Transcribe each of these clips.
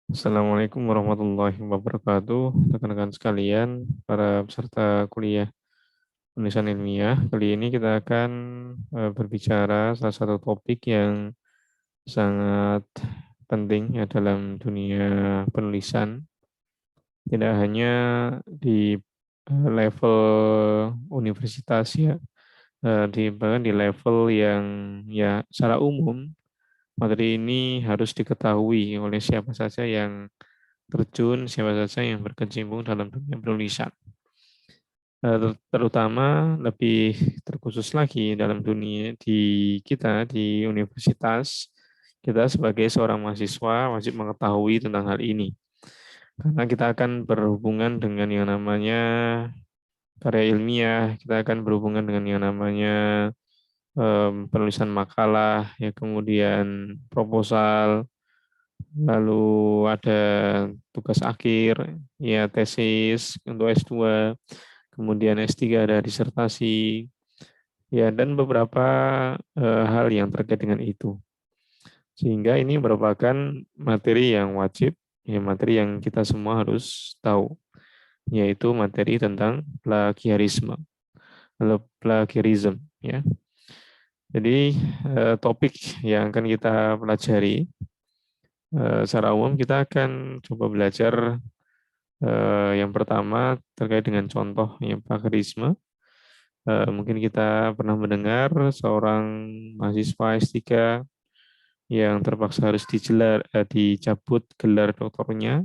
Assalamualaikum warahmatullahi wabarakatuh, rekan-rekan sekalian, para peserta kuliah penulisan ilmiah. Kali ini kita akan berbicara salah satu topik yang sangat penting ya dalam dunia penulisan, tidak hanya di level universitas ya, bahkan di level yang ya secara umum materi ini harus diketahui oleh siapa saja yang terjun, siapa saja yang berkecimpung dalam dunia penulisan. Terutama lebih terkhusus lagi dalam dunia di universitas, kita sebagai seorang mahasiswa wajib mengetahui tentang hal ini. Karena kita akan berhubungan dengan yang namanya karya ilmiah, kita akan berhubungan dengan yang namanya penulisan makalah, ya kemudian proposal, lalu ada tugas akhir, ya tesis untuk S2, kemudian S3 ada disertasi, ya dan beberapa hal yang terkait dengan itu. Sehingga ini merupakan materi yang wajib, ya materi yang kita semua harus tahu, yaitu materi tentang plagiarisme, atau plagiarism, ya. Jadi topik yang akan kita pelajari secara umum kita akan coba belajar yang pertama terkait dengan contoh yang plagiarisme. Mungkin kita pernah mendengar seorang mahasiswa S3 yang terpaksa harus dicabut gelar doktornya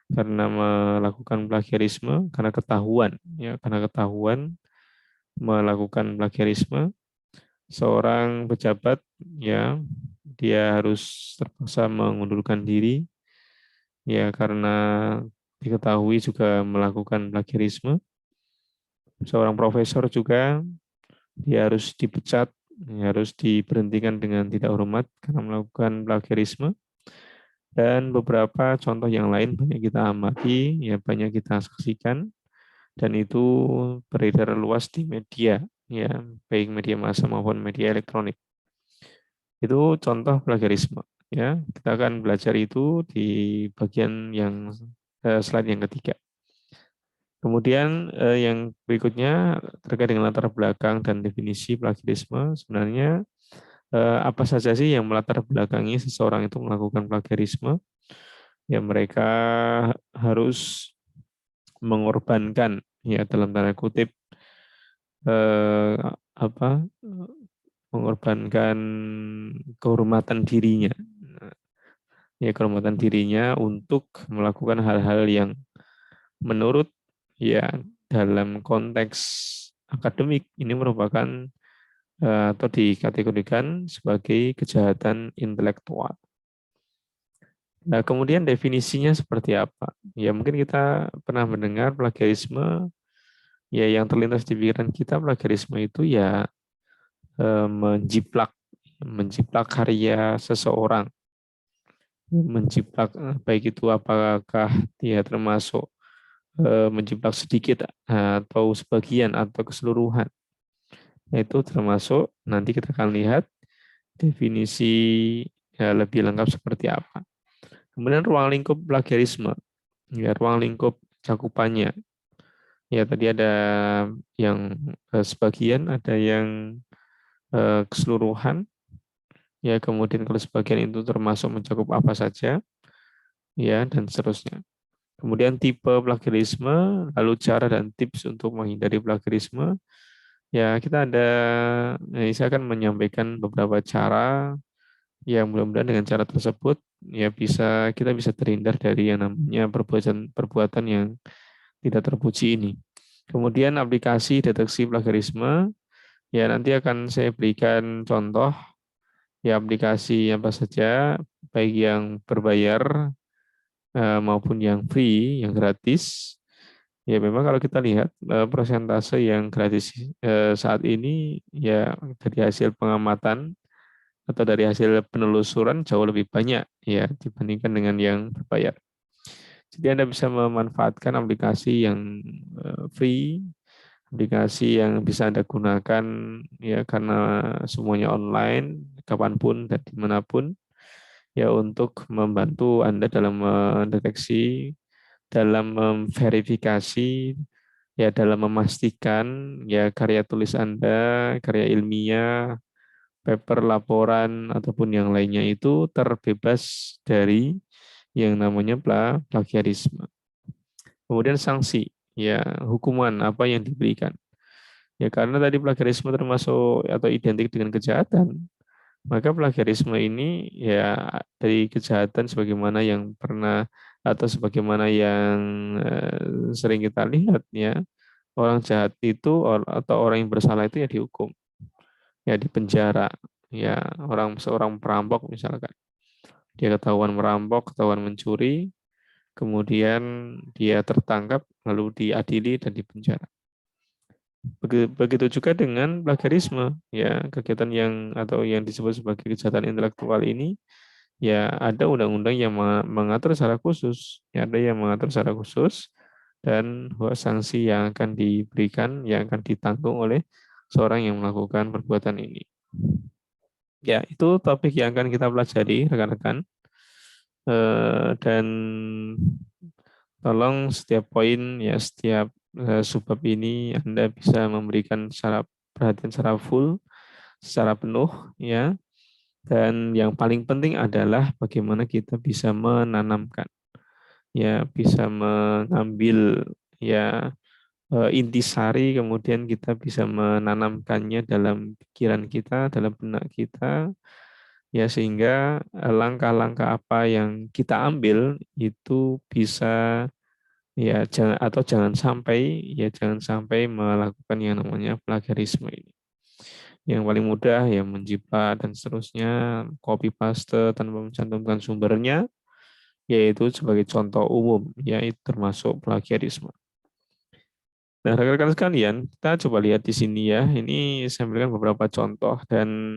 karena melakukan plagiarisme karena ketahuan melakukan plagiarisme. Seorang pejabat ya dia harus terpaksa mengundurkan diri ya karena diketahui juga melakukan plagiarisme. Seorang profesor juga dia harus dipecat, harus diberhentikan dengan tidak hormat karena melakukan plagiarisme. Dan beberapa contoh yang lain banyak kita amati, ya banyak kita saksikan, dan itu beredar luas di media, ya baik media massa maupun media elektronik. Itu contoh plagiarisme. Ya, kita akan belajar itu di bagian yang slide yang ketiga. Kemudian yang berikutnya terkait dengan latar belakang dan definisi plagiarisme. Sebenarnya apa saja sih yang melatar belakangi seseorang itu melakukan plagiarisme? Ya mereka harus mengorbankan ya dalam tanda kutip eh, apa mengorbankan kehormatan dirinya, ya kehormatan dirinya untuk melakukan hal-hal yang menurut ya dalam konteks akademik ini merupakan atau dikategorikan sebagai kejahatan intelektual. Nah, kemudian definisinya seperti apa? Ya, mungkin kita pernah mendengar plagiarisme, ya yang terlintas di pikiran kita plagiarisme itu ya menjiplak menjiplak karya seseorang, menjiplak baik itu apakah dia termasuk menjiplak sedikit atau sebagian atau keseluruhan. Itu termasuk nanti kita akan lihat definisi ya, lebih lengkap seperti apa. Kemudian ruang lingkup plagiarisme, ya ruang lingkup cakupannya. Ya tadi ada yang sebagian, ada yang keseluruhan. Ya kemudian kalau sebagian itu termasuk mencakup apa saja, ya dan seterusnya. Kemudian tipe plagiarisme, lalu cara dan tips untuk menghindari plagiarisme. Ya kita saya akan menyampaikan beberapa cara yang mudah-mudahan dengan cara tersebut ya kita bisa terhindar dari yang namanya perbuatan yang tidak terpuji ini. Kemudian aplikasi deteksi plagiarisme, ya nanti akan saya berikan contoh ya aplikasi apa saja, baik yang berbayar maupun yang free, yang gratis. Ya memang kalau kita lihat persentase yang gratis saat ini ya dari hasil pengamatan atau dari hasil penelusuran jauh lebih banyak ya dibandingkan dengan yang berbayar. Jadi Anda bisa memanfaatkan aplikasi yang free, aplikasi yang bisa Anda gunakan ya karena semuanya online, kapanpun dan dimanapun. ya untuk membantu Anda dalam mendeteksi, dalam memverifikasi, ya dalam memastikan ya karya tulis Anda, karya ilmiah, paper, laporan ataupun yang lainnya itu terbebas dari yang namanya plagiarisme. Kemudian sanksi, ya hukuman apa yang diberikan. Ya karena tadi plagiarisme termasuk atau identik dengan kejahatan, maka plagiarisme ini ya dari kejahatan sebagaimana yang pernah atau sebagaimana yang sering kita lihat ya, orang jahat itu atau orang yang bersalah itu ya dihukum, ya dipenjara, ya seorang perampok misalkan, dia ketahuan merampok, ketahuan mencuri, kemudian dia tertangkap lalu diadili dan dipenjara. Begitu juga dengan plagiarisme, ya kegiatan yang atau yang disebut sebagai kejahatan intelektual ini, ya ada undang-undang yang mengatur secara khusus, ya ada yang mengatur secara khusus dan sanksi yang akan diberikan, yang akan ditanggung oleh seorang yang melakukan perbuatan ini. Ya itu topik yang akan kita pelajari rekan-rekan. Dan tolong setiap poin ya setiap subbab ini Anda bisa memberikan secara perhatian secara full, secara penuh ya. Dan yang paling penting adalah bagaimana kita bisa menanamkan, ya bisa mengambil ya intisari, kemudian kita bisa menanamkannya dalam pikiran kita, dalam benak kita, ya sehingga langkah-langkah apa yang kita ambil itu bisa ya jangan atau jangan sampai melakukan yang namanya plagiarisme ini. Yang paling mudah ya menjiplak dan seterusnya, copy paste tanpa mencantumkan sumbernya, yaitu sebagai contoh umum, yaitu termasuk plagiarisme. Nah, rekan-rekan sekalian, kita coba lihat di sini ya. Ini saya berikan beberapa contoh dan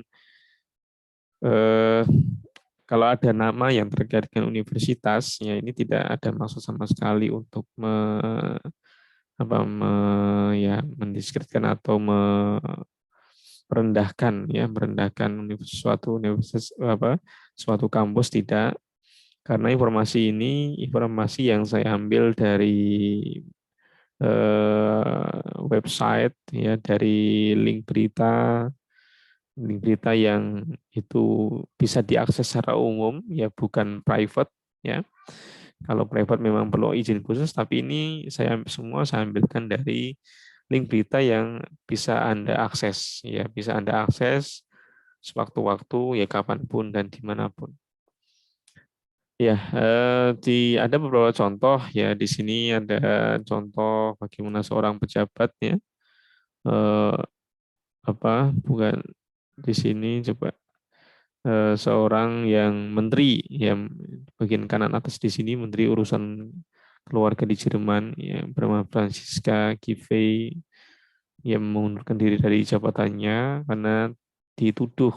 eh, kalau ada nama yang terkait dengan universitas, ya ini tidak ada maksud sama sekali untuk ya mendiskreditkan atau merendahkan suatu universitas suatu kampus, tidak, karena informasi ini informasi yang saya ambil dari website ya, dari link berita yang itu bisa diakses secara umum ya, bukan private ya. Kalau private memang perlu izin khusus, tapi ini saya ambilkan dari link berita yang bisa Anda akses ya, bisa Anda akses sewaktu-waktu ya, kapanpun dan dimanapun. Ya, ada beberapa contoh ya, di sini ada contoh bagaimana seorang pejabat ya, eh, bukan di sini coba, seorang yang menteri yang bagian kanan atas di sini, menteri urusan keluarga di Jerman yang bernama Franziska Giffey, yang mengundurkan diri dari jabatannya karena dituduh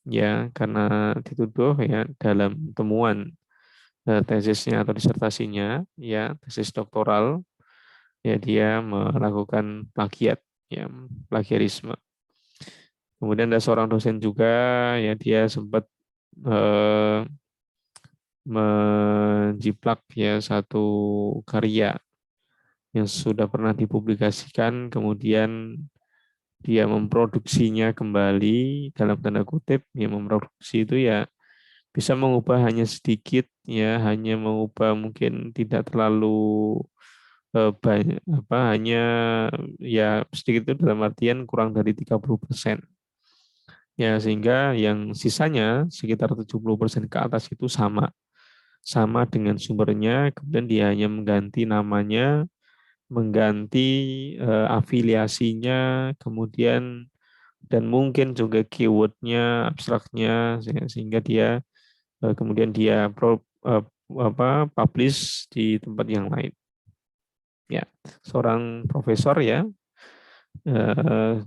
ya dalam temuan tesisnya atau disertasinya ya, tesis doktoral ya, dia melakukan plagiat ya, plagiarisme. Kemudian ada seorang dosen juga ya, dia sempat eh, menjiplak ya satu karya yang sudah pernah dipublikasikan, kemudian dia memproduksinya kembali dalam tanda kutip, ya memproduksi itu ya bisa mengubah hanya sedikit ya, hanya mengubah mungkin tidak terlalu banyak hanya ya sedikit itu dalam artian kurang dari 30%. Ya sehingga yang sisanya sekitar 70% ke atas itu sama dengan sumbernya, kemudian dia hanya mengganti namanya, mengganti afiliasinya, kemudian dan mungkin juga keywordnya, abstraknya, sehingga dia kemudian dia publish di tempat yang lain. Ya, seorang profesor ya,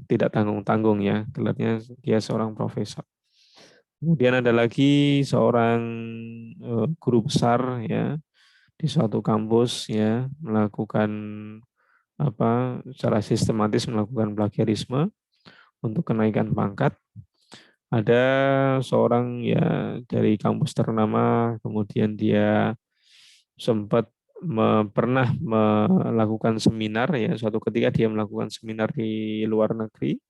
tidak tanggung-tanggung ya, gelarnya dia seorang profesor. Kemudian ada lagi seorang guru besar ya di suatu kampus ya, melakukan secara sistematis melakukan plagiarisme untuk kenaikan pangkat. ada seorang ya dari kampus ternama, kemudian dia sempat pernah melakukan seminar ya, suatu ketika dia melakukan seminar di luar negeri.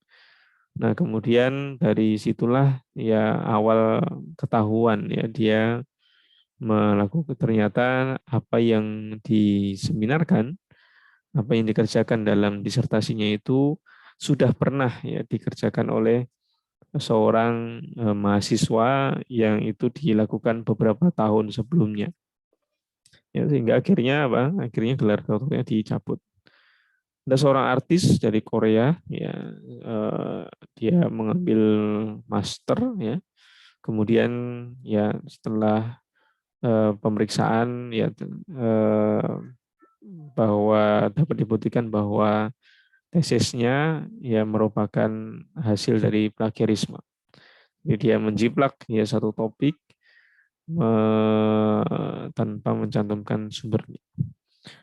Nah, kemudian dari situlah ya awal ketahuan ya dia melakukan, ternyata apa yang diseminarkan, apa yang dikerjakan dalam disertasinya itu sudah pernah ya dikerjakan oleh seorang mahasiswa yang itu dilakukan beberapa tahun sebelumnya. Ya, sehingga akhirnya apa? Akhirnya gelar doktornya dicabut. Ada seorang artis dari Korea, ya, dia mengambil master, ya. Kemudian ya setelah pemeriksaan, ya bahwa dapat dibuktikan bahwa tesisnya ya merupakan hasil dari plagiarisme. Jadi dia menjiplak ya satu topik tanpa mencantumkan sumbernya.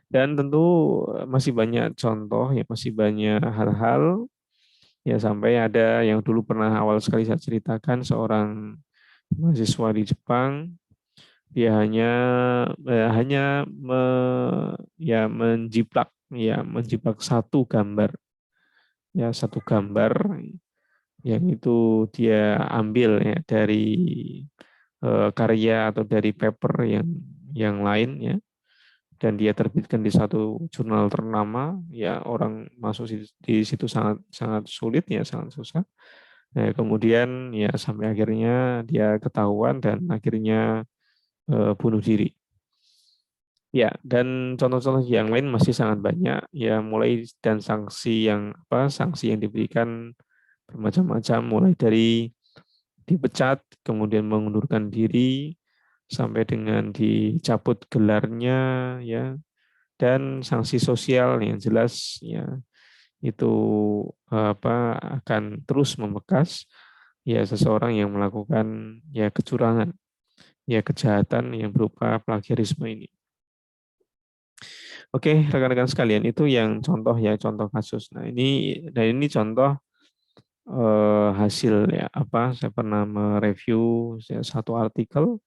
Dan tentu masih banyak contoh, ya masih banyak hal-hal, ya sampai ada yang dulu pernah awal sekali saya ceritakan, seorang mahasiswa di Jepang, dia hanya menjiplak satu gambar, ya satu gambar yang itu dia ambil ya dari karya atau dari paper yang lain, ya, dan dia terbitkan di satu jurnal ternama, ya orang masuk di situ sangat sangat sulit, ya sangat susah. Nah, kemudian ya sampai akhirnya dia ketahuan dan akhirnya bunuh diri. Ya, dan contoh-contoh yang lain masih sangat banyak, ya, mulai dan sanksi yang diberikan bermacam-macam, mulai dari dipecat, kemudian mengundurkan diri, sampai dengan dicabut gelarnya, ya, dan sanksi sosial yang jelas ya itu akan terus membekas ya seseorang yang melakukan ya kecurangan, ya kejahatan yang berupa plagiarisme ini. Oke, rekan-rekan sekalian, itu yang contoh ya, contoh kasus. Nah, ini contoh hasil ya saya pernah mereview ya, satu artikel,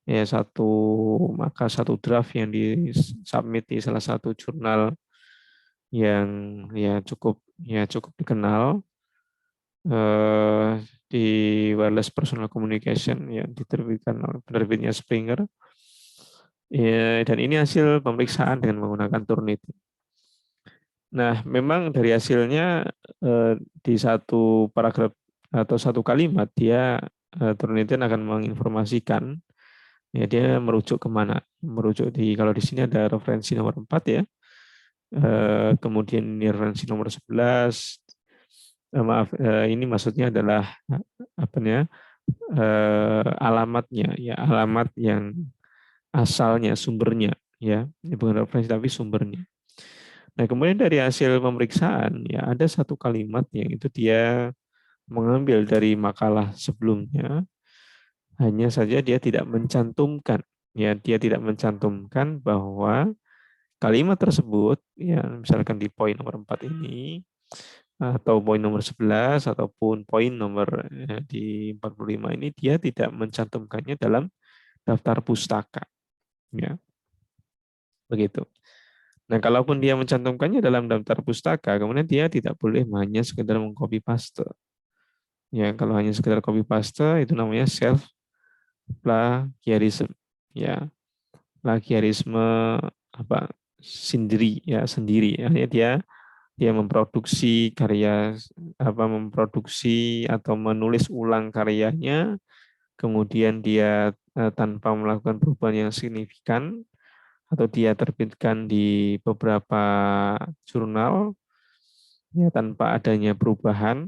ya satu draft yang disubmit di salah satu jurnal yang ya cukup dikenal eh, di Wireless Personal Communication yang diterbitkan oleh penerbitnya Springer. Ya, dan ini hasil pemeriksaan dengan menggunakan Turnitin. Nah, memang dari hasilnya di satu paragraf atau satu kalimat dia Turnitin akan menginformasikan ya dia merujuk kemana. Merujuk kalau di sini ada referensi nomor 4 ya. Kemudian ini referensi nomor 11. Maaf, ini maksudnya adalah apa ya? Alamatnya ya, alamat yang asalnya, sumbernya ya. Ini bukan referensi tapi sumbernya. Nah, kemudian dari hasil pemeriksaan ya ada satu kalimat yang itu dia mengambil dari makalah sebelumnya, hanya saja dia tidak mencantumkan, ya dia tidak mencantumkan bahwa kalimat tersebut ya misalkan di poin nomor 4 ini atau poin nomor 11 ataupun poin nomor di 45 ini dia tidak mencantumkannya dalam daftar pustaka, ya. Begitu. Nah, kalaupun dia mencantumkannya dalam daftar pustaka, kemudian dia tidak boleh hanya sekedar mengcopy paste. Ya, kalau hanya sekedar copy paste itu namanya self plagiarism. Ya, plagiarisme sendiri ya, sendiri. Artinya dia memproduksi karya memproduksi atau menulis ulang karyanya, kemudian dia tanpa melakukan perubahan yang signifikan atau dia terbitkan di beberapa jurnal ya tanpa adanya perubahan.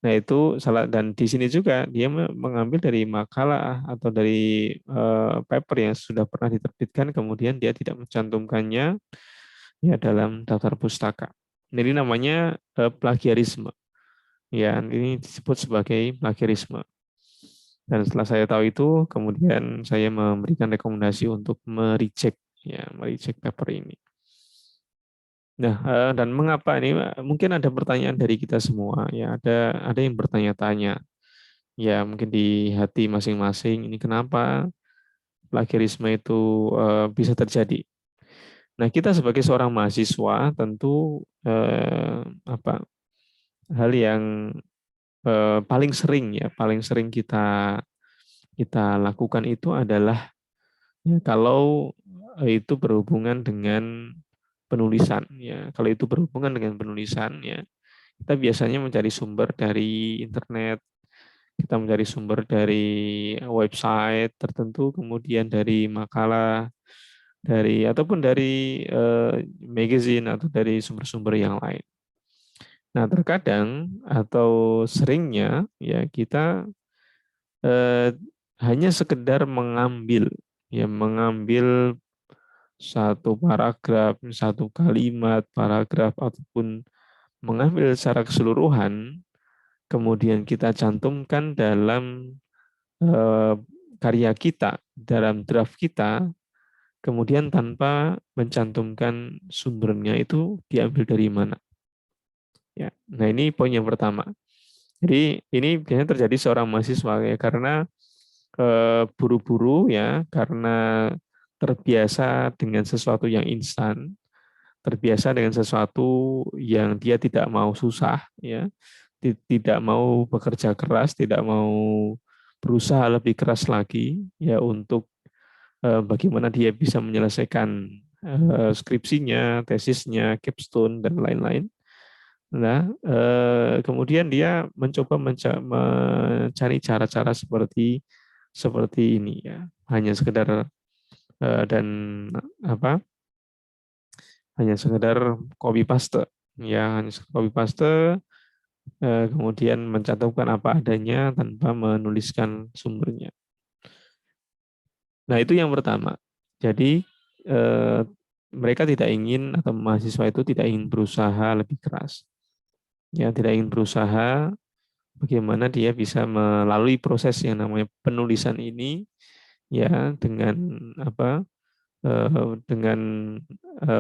Nah, itu salah, dan di sini juga dia mengambil dari makalah atau dari paper yang sudah pernah diterbitkan, kemudian dia tidak mencantumkannya ya dalam daftar pustaka. Jadi namanya plagiarisme. Ya, ini disebut sebagai plagiarisme. Dan setelah saya tahu itu, kemudian saya memberikan rekomendasi untuk mereject paper ini. Nah, dan mengapa ini? Mungkin ada pertanyaan dari kita semua, ya. Ada yang bertanya-tanya. ya mungkin di hati masing-masing, ini kenapa plagiarisme itu bisa terjadi. Nah, kita sebagai seorang mahasiswa tentu apa hal yang paling sering kita kita lakukan itu adalah ya, kalau itu berhubungan dengan penulisan ya. Kalau itu berhubungan dengan penulisan ya, kita biasanya mencari sumber dari internet, kita mencari sumber dari website tertentu, kemudian dari makalah, dari ataupun dari magazine atau dari sumber-sumber yang lain. Nah, terkadang atau seringnya ya kita eh, hanya sekedar mengambil satu paragraf, satu kalimat, paragraf ataupun mengambil secara keseluruhan, kemudian kita cantumkan dalam eh, karya kita, dalam draft kita, kemudian tanpa mencantumkan sumbernya itu diambil dari mana. Ya, nah ini poin yang pertama. Jadi ini biasanya terjadi seorang mahasiswa ya karena buru-buru ya, karena terbiasa dengan sesuatu yang instan, terbiasa dengan sesuatu yang dia tidak mau susah ya, tidak mau bekerja keras, tidak mau berusaha lebih keras lagi ya untuk bagaimana dia bisa menyelesaikan skripsinya, tesisnya, capstone dan lain-lain. Nah, kemudian dia mencoba mencari cara-cara seperti seperti ini ya, hanya sekedar dan apa? Hanya sekedar copy paste ya, hanya copy paste kemudian mencantumkan apa adanya tanpa menuliskan sumbernya. Nah, itu yang pertama. Jadi eh, mereka tidak ingin atau mahasiswa itu tidak ingin berusaha lebih keras. Ya, tidak ingin berusaha bagaimana dia bisa melalui proses yang namanya penulisan ini ya dengan apa dengan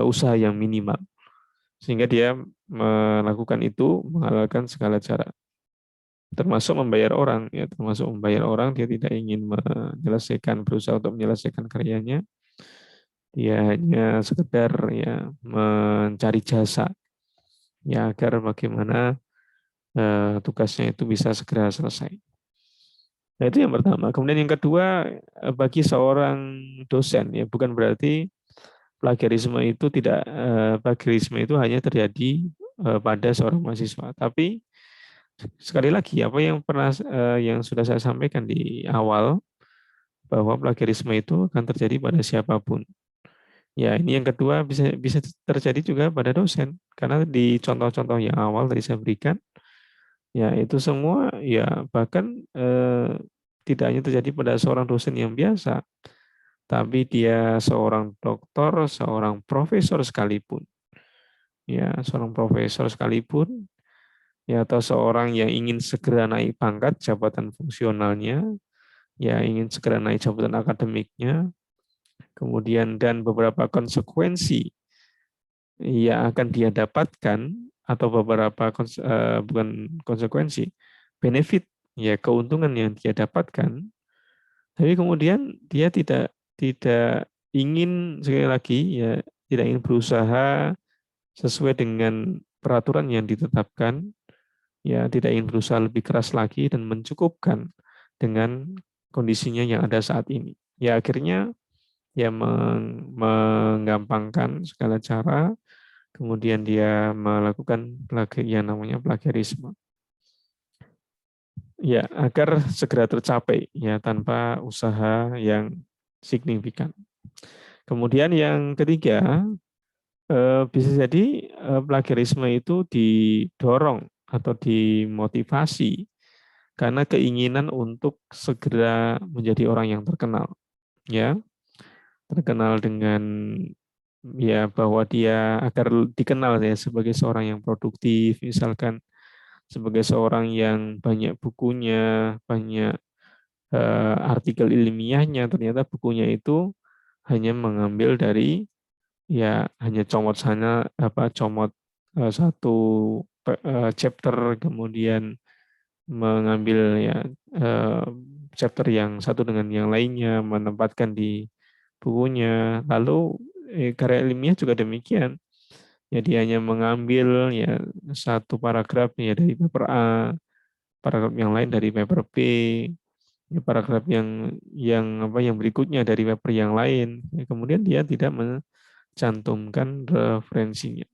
usaha yang minimal sehingga dia melakukan itu menghalalkan segala cara termasuk membayar orang ya, termasuk membayar orang. Dia tidak ingin menyelesaikan, berusaha untuk menyelesaikan karyanya, dia hanya sekedar ya mencari jasa ya agar bagaimana tugasnya itu bisa segera selesai. Nah, itu yang pertama. Kemudian yang kedua, bagi seorang dosen ya, bukan berarti plagiarisme itu hanya terjadi pada seorang mahasiswa. Tapi sekali lagi apa yang yang sudah saya sampaikan di awal bahwa plagiarisme itu akan terjadi pada siapapun. Ya, ini yang kedua bisa bisa terjadi juga pada dosen karena di contoh-contoh yang awal tadi saya berikan ya itu semua ya bahkan tidak hanya terjadi pada seorang dosen yang biasa, tapi dia seorang doktor, seorang profesor sekalipun, ya seorang profesor sekalipun, ya atau seorang yang ingin segera naik pangkat jabatan fungsionalnya, ya ingin segera naik jabatan akademiknya, kemudian dan beberapa konsekuensi yang akan dia dapatkan atau beberapa bukan konsekuensi, benefit ya keuntungan yang dia dapatkan. Tapi kemudian dia tidak ingin sekali lagi ya tidak ingin berusaha sesuai dengan peraturan yang ditetapkan, ya tidak ingin berusaha lebih keras lagi dan mencukupkan dengan kondisinya yang ada saat ini. Ya akhirnya ya menggampangkan segala cara, kemudian dia melakukan yang namanya plagiarisme. Ya, agar segera tercapai ya tanpa usaha yang signifikan. Kemudian yang ketiga, bisa jadi plagiarisme itu didorong atau dimotivasi karena keinginan untuk segera menjadi orang yang terkenal, ya, terkenal dengan ya bahwa dia agar dikenal ya sebagai seorang yang produktif, misalkan sebagai seorang yang banyak bukunya, banyak artikel ilmiahnya, ternyata bukunya itu hanya mengambil dari ya hanya comot sana comot satu chapter kemudian mengambil ya chapter yang satu dengan yang lainnya, menempatkan di bukunya. Lalu karya ilmiah juga demikian. Ya dia hanya mengambil ya satu paragraf ya dari paper A, paragraf yang lain dari paper B, ya, paragraf yang berikutnya dari paper yang lain. Ya, kemudian dia tidak mencantumkan referensinya.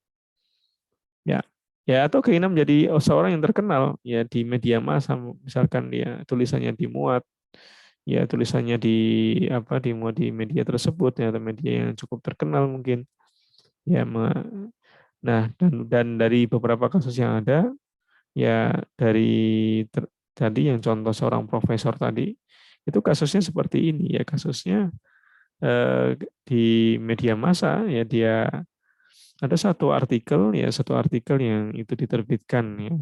Ya, ya atau keinginan menjadi seorang yang terkenal ya di media massa, misalkan dia tulisannya dimuat, ya tulisannya dimuat di media tersebut ya, atau media yang cukup terkenal mungkin. Ya, nah dan dari beberapa kasus yang ada, ya tadi yang contoh seorang profesor tadi itu kasusnya seperti ini ya, kasusnya di media massa ya, dia ada satu artikel yang itu diterbitkan ya,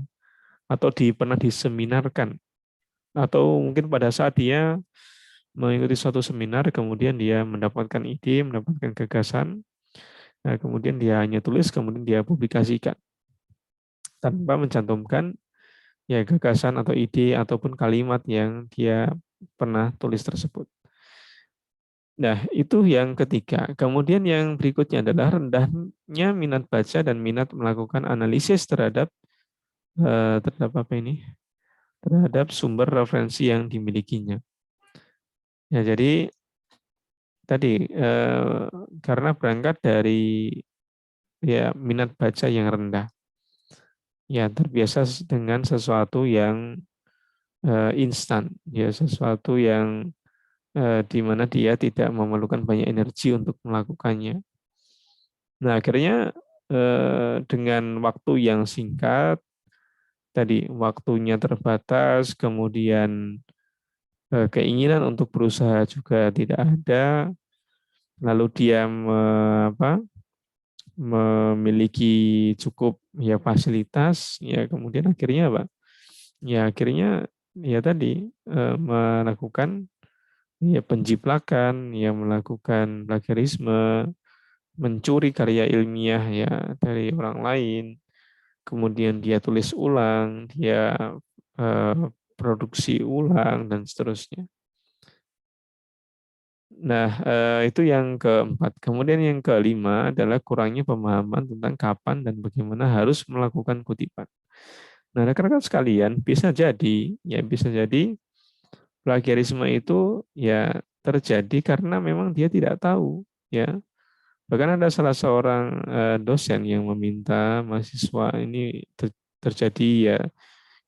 atau pernah diseminarkan, atau mungkin pada saat dia mengikuti suatu seminar kemudian dia mendapatkan ide, mendapatkan gagasan, nah, kemudian dia hanya tulis kemudian dia publikasikan tanpa mencantumkan ya gagasan atau ide ataupun kalimat yang dia pernah tulis tersebut. Nah, itu yang ketiga. Kemudian yang berikutnya adalah rendahnya minat baca dan minat melakukan analisis terhadap apa ini? Terhadap sumber referensi yang dimilikinya. Ya, jadi tadi karena berangkat dari ya minat baca yang rendah, ya terbiasa dengan sesuatu yang instan, ya sesuatu yang di mana dia tidak memerlukan banyak energi untuk melakukannya. Nah, akhirnya dengan waktu yang singkat, tadi waktunya terbatas, kemudian keinginan untuk berusaha juga tidak ada, lalu dia memiliki cukup ya fasilitas, ya kemudian akhirnya apa? Ya akhirnya ya tadi melakukan ya penjiplakan, ya melakukan plagiarisme, mencuri karya ilmiah ya dari orang lain, kemudian dia tulis ulang, dia eh, produksi ulang dan seterusnya. Nah, itu yang keempat. Kemudian yang kelima adalah kurangnya pemahaman tentang kapan dan bagaimana harus melakukan kutipan. Nah, rekan-rekan sekalian, bisa jadi plagiarisme itu ya terjadi karena memang dia tidak tahu, ya. Bahkan ada salah seorang dosen yang meminta mahasiswa ini terjadi ya,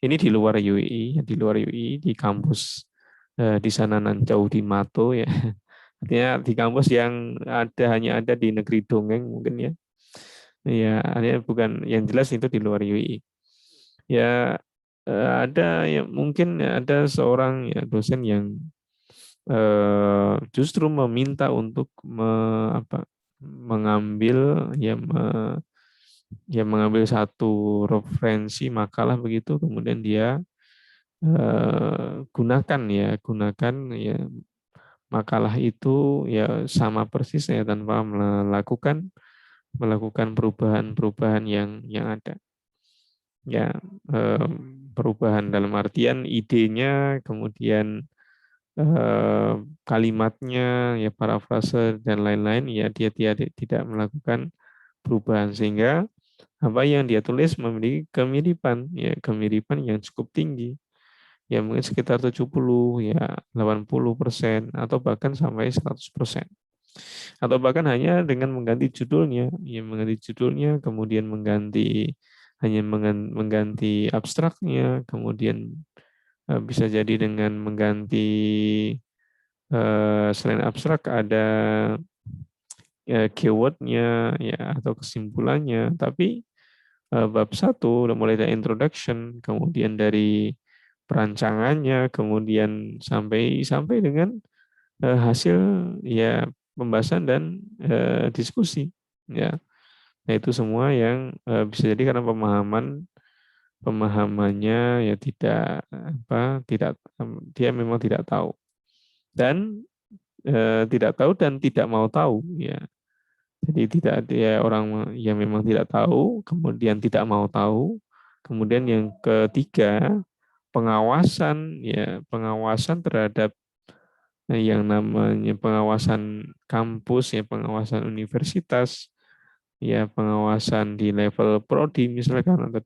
ini di luar UI, di luar UI di kampus di sana nan jauh di Mato ya. Artinya di kampus yang hanya ada di negeri dongeng mungkin ya. Ya, artinya bukan, yang jelas itu di luar UI. Ya ada yang mungkin ada seorang ya dosen yang justru meminta untuk mengambil mengambil satu referensi makalah begitu, kemudian dia gunakan ya makalah itu ya sama persis ya, tanpa melakukan perubahan-perubahan yang ada, ya perubahan dalam artian idenya, kemudian kalimatnya, ya parafrase dan lain-lain, ya dia tidak melakukan perubahan, sehingga apa yang dia tulis memiliki kemiripan yang cukup tinggi, ya mungkin sekitar 70 ya 80% atau bahkan sampai 100%, atau bahkan hanya dengan mengganti judulnya, kemudian mengganti abstraknya, kemudian bisa jadi dengan mengganti selain abstrak ada keywordnya ya atau kesimpulannya, tapi bab satu mulai dari introduction, kemudian dari perancangannya, kemudian sampai sampai dengan hasil ya pembahasan dan diskusi, ya. Nah, itu semua yang bisa jadi karena pemahamannya ya tidak dia memang tidak tahu, dan tidak mau tahu, ya. Jadi tidak, dia orang yang memang tidak tahu, kemudian tidak mau tahu, kemudian yang ketiga pengawasan, ya pengawasan terhadap yang namanya pengawasan kampus, ya pengawasan universitas, ya pengawasan di level prodi misalkan, atau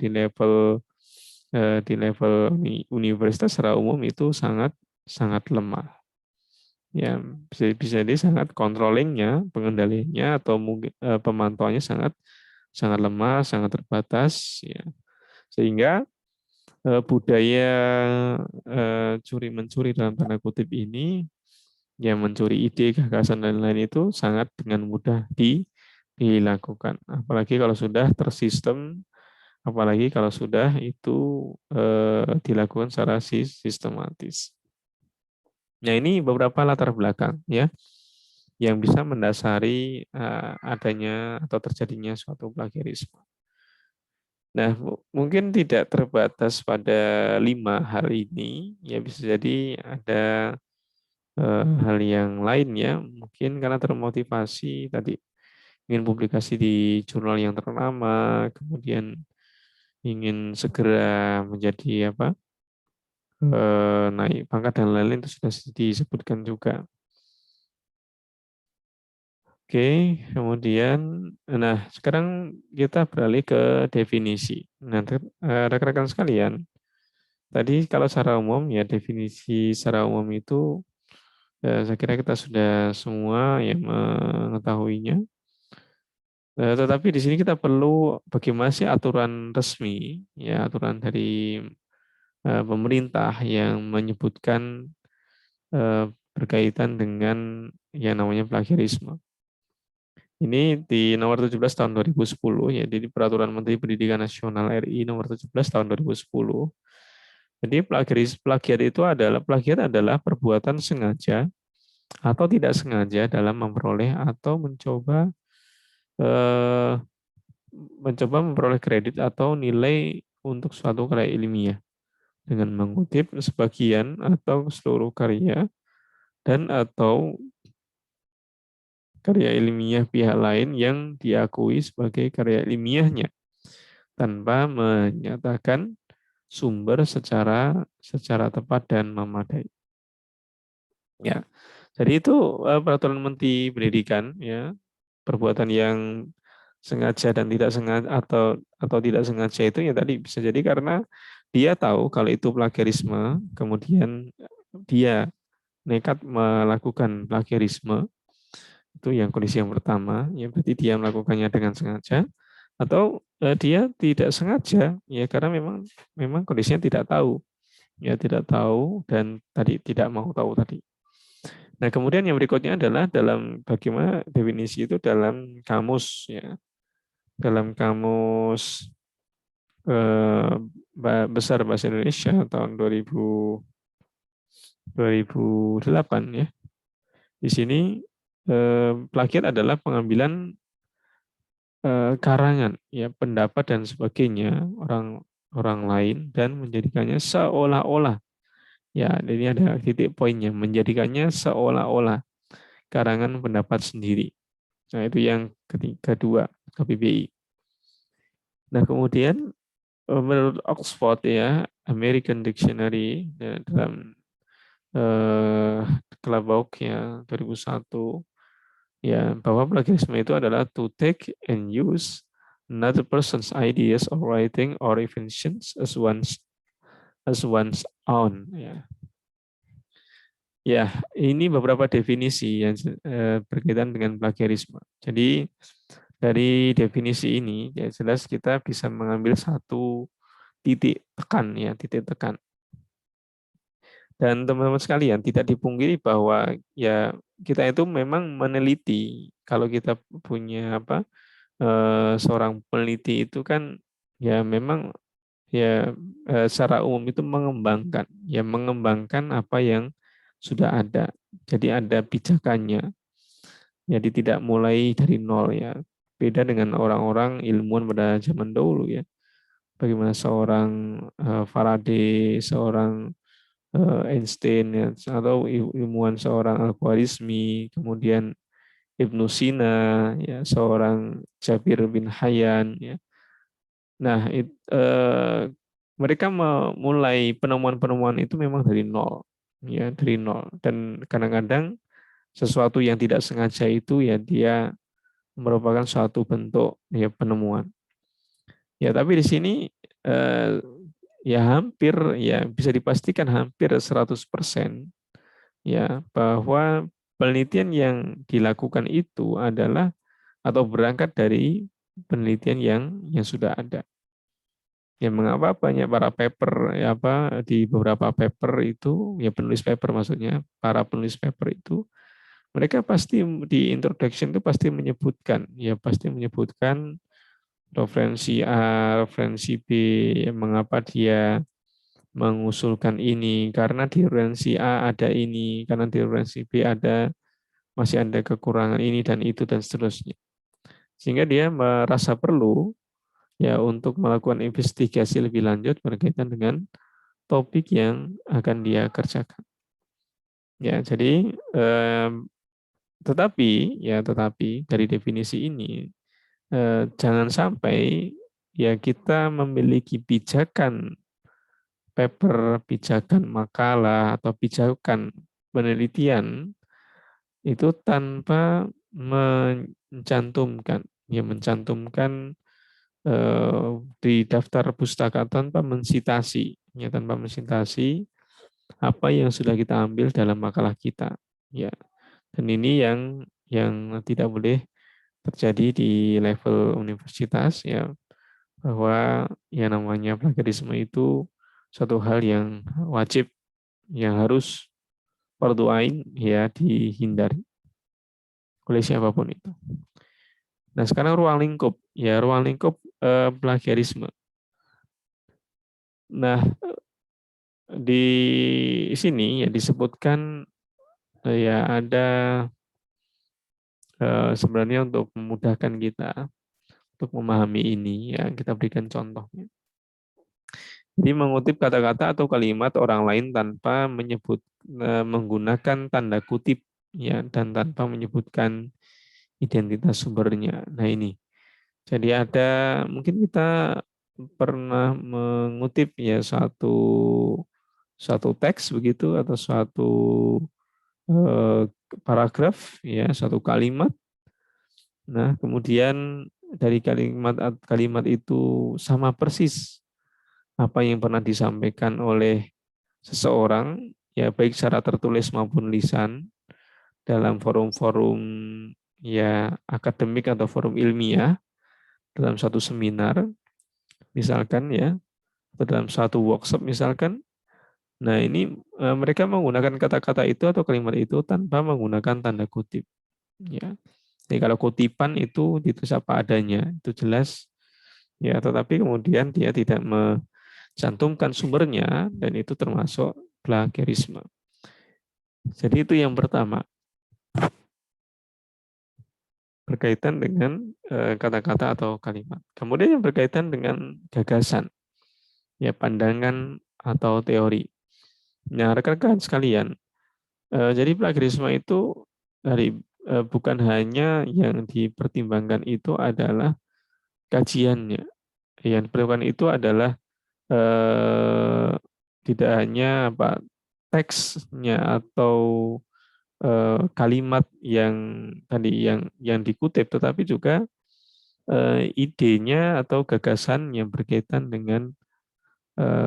di level universitas secara umum itu sangat sangat lemah. Ya bisa jadi sangat controllingnya, pengendaliannya atau mungkin pemantauannya sangat sangat lemah, sangat terbatas, ya. Sehingga budaya curi mencuri dalam tanda kutip ini, yang mencuri ide, gagasan dan lain-lain itu sangat dengan mudah dilakukan. Apalagi kalau sudah tersistem, apalagi kalau sudah itu dilakukan secara sistematis. Nah, ini beberapa latar belakang ya yang bisa mendasari adanya atau terjadinya suatu plagiarisme. Nah, mungkin tidak terbatas pada 5 hal ini, ya bisa jadi ada hal yang lain ya, mungkin karena termotivasi tadi ingin publikasi di jurnal yang ternama, kemudian ingin segera menjadi apa, naik pangkat dan lain-lain itu sudah disebutkan juga. Oke, kemudian, nah sekarang kita beralih ke definisi. Nah, rekan-rekan sekalian, tadi kalau secara umum ya definisi secara umum itu saya kira kita sudah semua yang mengetahuinya. Tetapi di sini kita perlu bagaimana sih aturan resmi, ya aturan dari pemerintah yang menyebutkan berkaitan dengan yang namanya plagiarisme. Ini di nomor 17 tahun 2010, ya, jadi Peraturan Menteri Pendidikan Nasional RI nomor 17 tahun 2010. Jadi plagiat adalah perbuatan sengaja atau tidak sengaja dalam memperoleh atau eh, mencoba memperoleh kredit atau nilai untuk suatu karya ilmiah dengan mengutip sebagian atau seluruh karya dan atau karya ilmiah pihak lain yang diakui sebagai karya ilmiahnya tanpa menyatakan sumber secara tepat dan memadai. Ya, jadi itu peraturan Menteri Pendidikan, ya, perbuatan yang sengaja dan tidak sengaja atau tidak sengaja itu ya tadi bisa jadi karena dia tahu kalau itu plagiarisme, kemudian dia nekat melakukan plagiarisme, itu yang kondisi yang pertama, ya berarti dia melakukannya dengan sengaja, atau dia tidak sengaja, ya karena memang memang kondisinya tidak tahu, ya tidak tahu dan tadi tidak mau tahu tadi. Nah, kemudian yang berikutnya adalah dalam bagaimana definisi itu dalam kamus, ya. Dalam kamus eh, besar bahasa Indonesia tahun 2008 ya. Di sini plagiat adalah pengambilan karangan, ya pendapat dan sebagainya orang orang lain dan menjadikannya seolah-olah, ya ini ada titik poinnya, menjadikannya seolah-olah karangan pendapat sendiri. Nah, itu yang kedua, KBBI. Nah, kemudian menurut Oxford ya, American Dictionary ya, dalam eh, Clubbook ya 2001 ya, bahwa plagiarisme itu adalah to take and use another person's ideas or writing or inventions as one's own, ya. Ya, ini beberapa definisi yang berkaitan dengan plagiarisme. Jadi dari definisi ini ya jelas kita bisa mengambil satu titik tekan, ya, titik tekan. Dan teman-teman sekalian tidak dipungkiri bahwa ya kita itu memang meneliti. Kalau kita punya apa, seorang peneliti itu kan ya memang ya secara umum itu mengembangkan apa yang sudah ada. Jadi ada pijakannya. Jadi tidak mulai dari nol, ya. Beda dengan orang-orang ilmuwan pada zaman dahulu, ya. Bagaimana seorang Faraday, seorang Einstein, ya, atau ilmuwan seorang Al-Khwarizmi, kemudian Ibnu Sina, ya, seorang Jabir bin Hayyan, ya. Nah, mereka memulai penemuan-penemuan itu memang dari nol, ya dari nol. Dan kadang-kadang sesuatu yang tidak sengaja itu ya dia merupakan suatu bentuk ya penemuan. Ya tapi di sini eh, ya hampir ya bisa dipastikan hampir 100% ya bahwa penelitian yang dilakukan itu adalah atau berangkat dari penelitian yang sudah ada. Ya mengapa banyak para paper ya apa di beberapa paper itu ya penulis paper maksudnya para penulis paper itu mereka pasti di introduction itu pasti menyebutkan ya pasti menyebutkan referensi A, referensi B, ya, mengapa dia mengusulkan ini karena di referensi A ada ini, karena di referensi B ada masih ada kekurangan ini dan itu dan seterusnya. Sehingga dia merasa perlu ya untuk melakukan investigasi lebih lanjut berkaitan dengan topik yang akan dia kerjakan. Ya, jadi tetapi dari definisi ini jangan sampai ya kita memiliki pijakan paper, pijakan makalah atau pijakan penelitian itu tanpa mencantumkan di daftar pustaka tanpa mensitasi tanpa mensitasi apa yang sudah kita ambil dalam makalah kita ya. Dan ini yang tidak boleh terjadi di level universitas ya, bahwa yang namanya plagiarisme itu suatu hal yang wajib yang harus fardhu ain ya dihindari oleh siapapun itu. Nah, sekarang ruang lingkup plagiarisme. Nah, di sini ya disebutkan ya ada sebenarnya untuk memudahkan kita untuk memahami ini ya kita berikan contohnya. Jadi mengutip kata-kata atau kalimat orang lain tanpa menggunakan tanda kutip ya dan tanpa menyebutkan identitas sumbernya. Nah ini. Jadi ada mungkin kita pernah mengutip ya suatu teks begitu atau suatu eh, paragraf ya satu kalimat. Nah, kemudian dari kalimat itu sama persis apa yang pernah disampaikan oleh seseorang ya baik secara tertulis maupun lisan dalam forum-forum ya akademik atau forum ilmiah dalam satu seminar misalkan ya atau dalam satu workshop misalkan. Nah, ini mereka menggunakan kata-kata itu atau kalimat itu tanpa menggunakan tanda kutip ya. Jadi kalau kutipan itu ditulis apa adanya, itu jelas ya, tetapi kemudian dia tidak mencantumkan sumbernya dan itu termasuk plagiarisme. Jadi itu yang pertama berkaitan dengan kata-kata atau kalimat. Kemudian yang berkaitan dengan gagasan, ya pandangan atau teori. Nah, rekan-rekan sekalian, jadi plagiarisme itu dari bukan hanya yang dipertimbangkan itu adalah kajiannya. Yang diperlukan itu adalah eh, tidak hanya apa teksnya atau kalimat yang tadi yang dikutip, tetapi juga idenya atau gagasan yang berkaitan dengan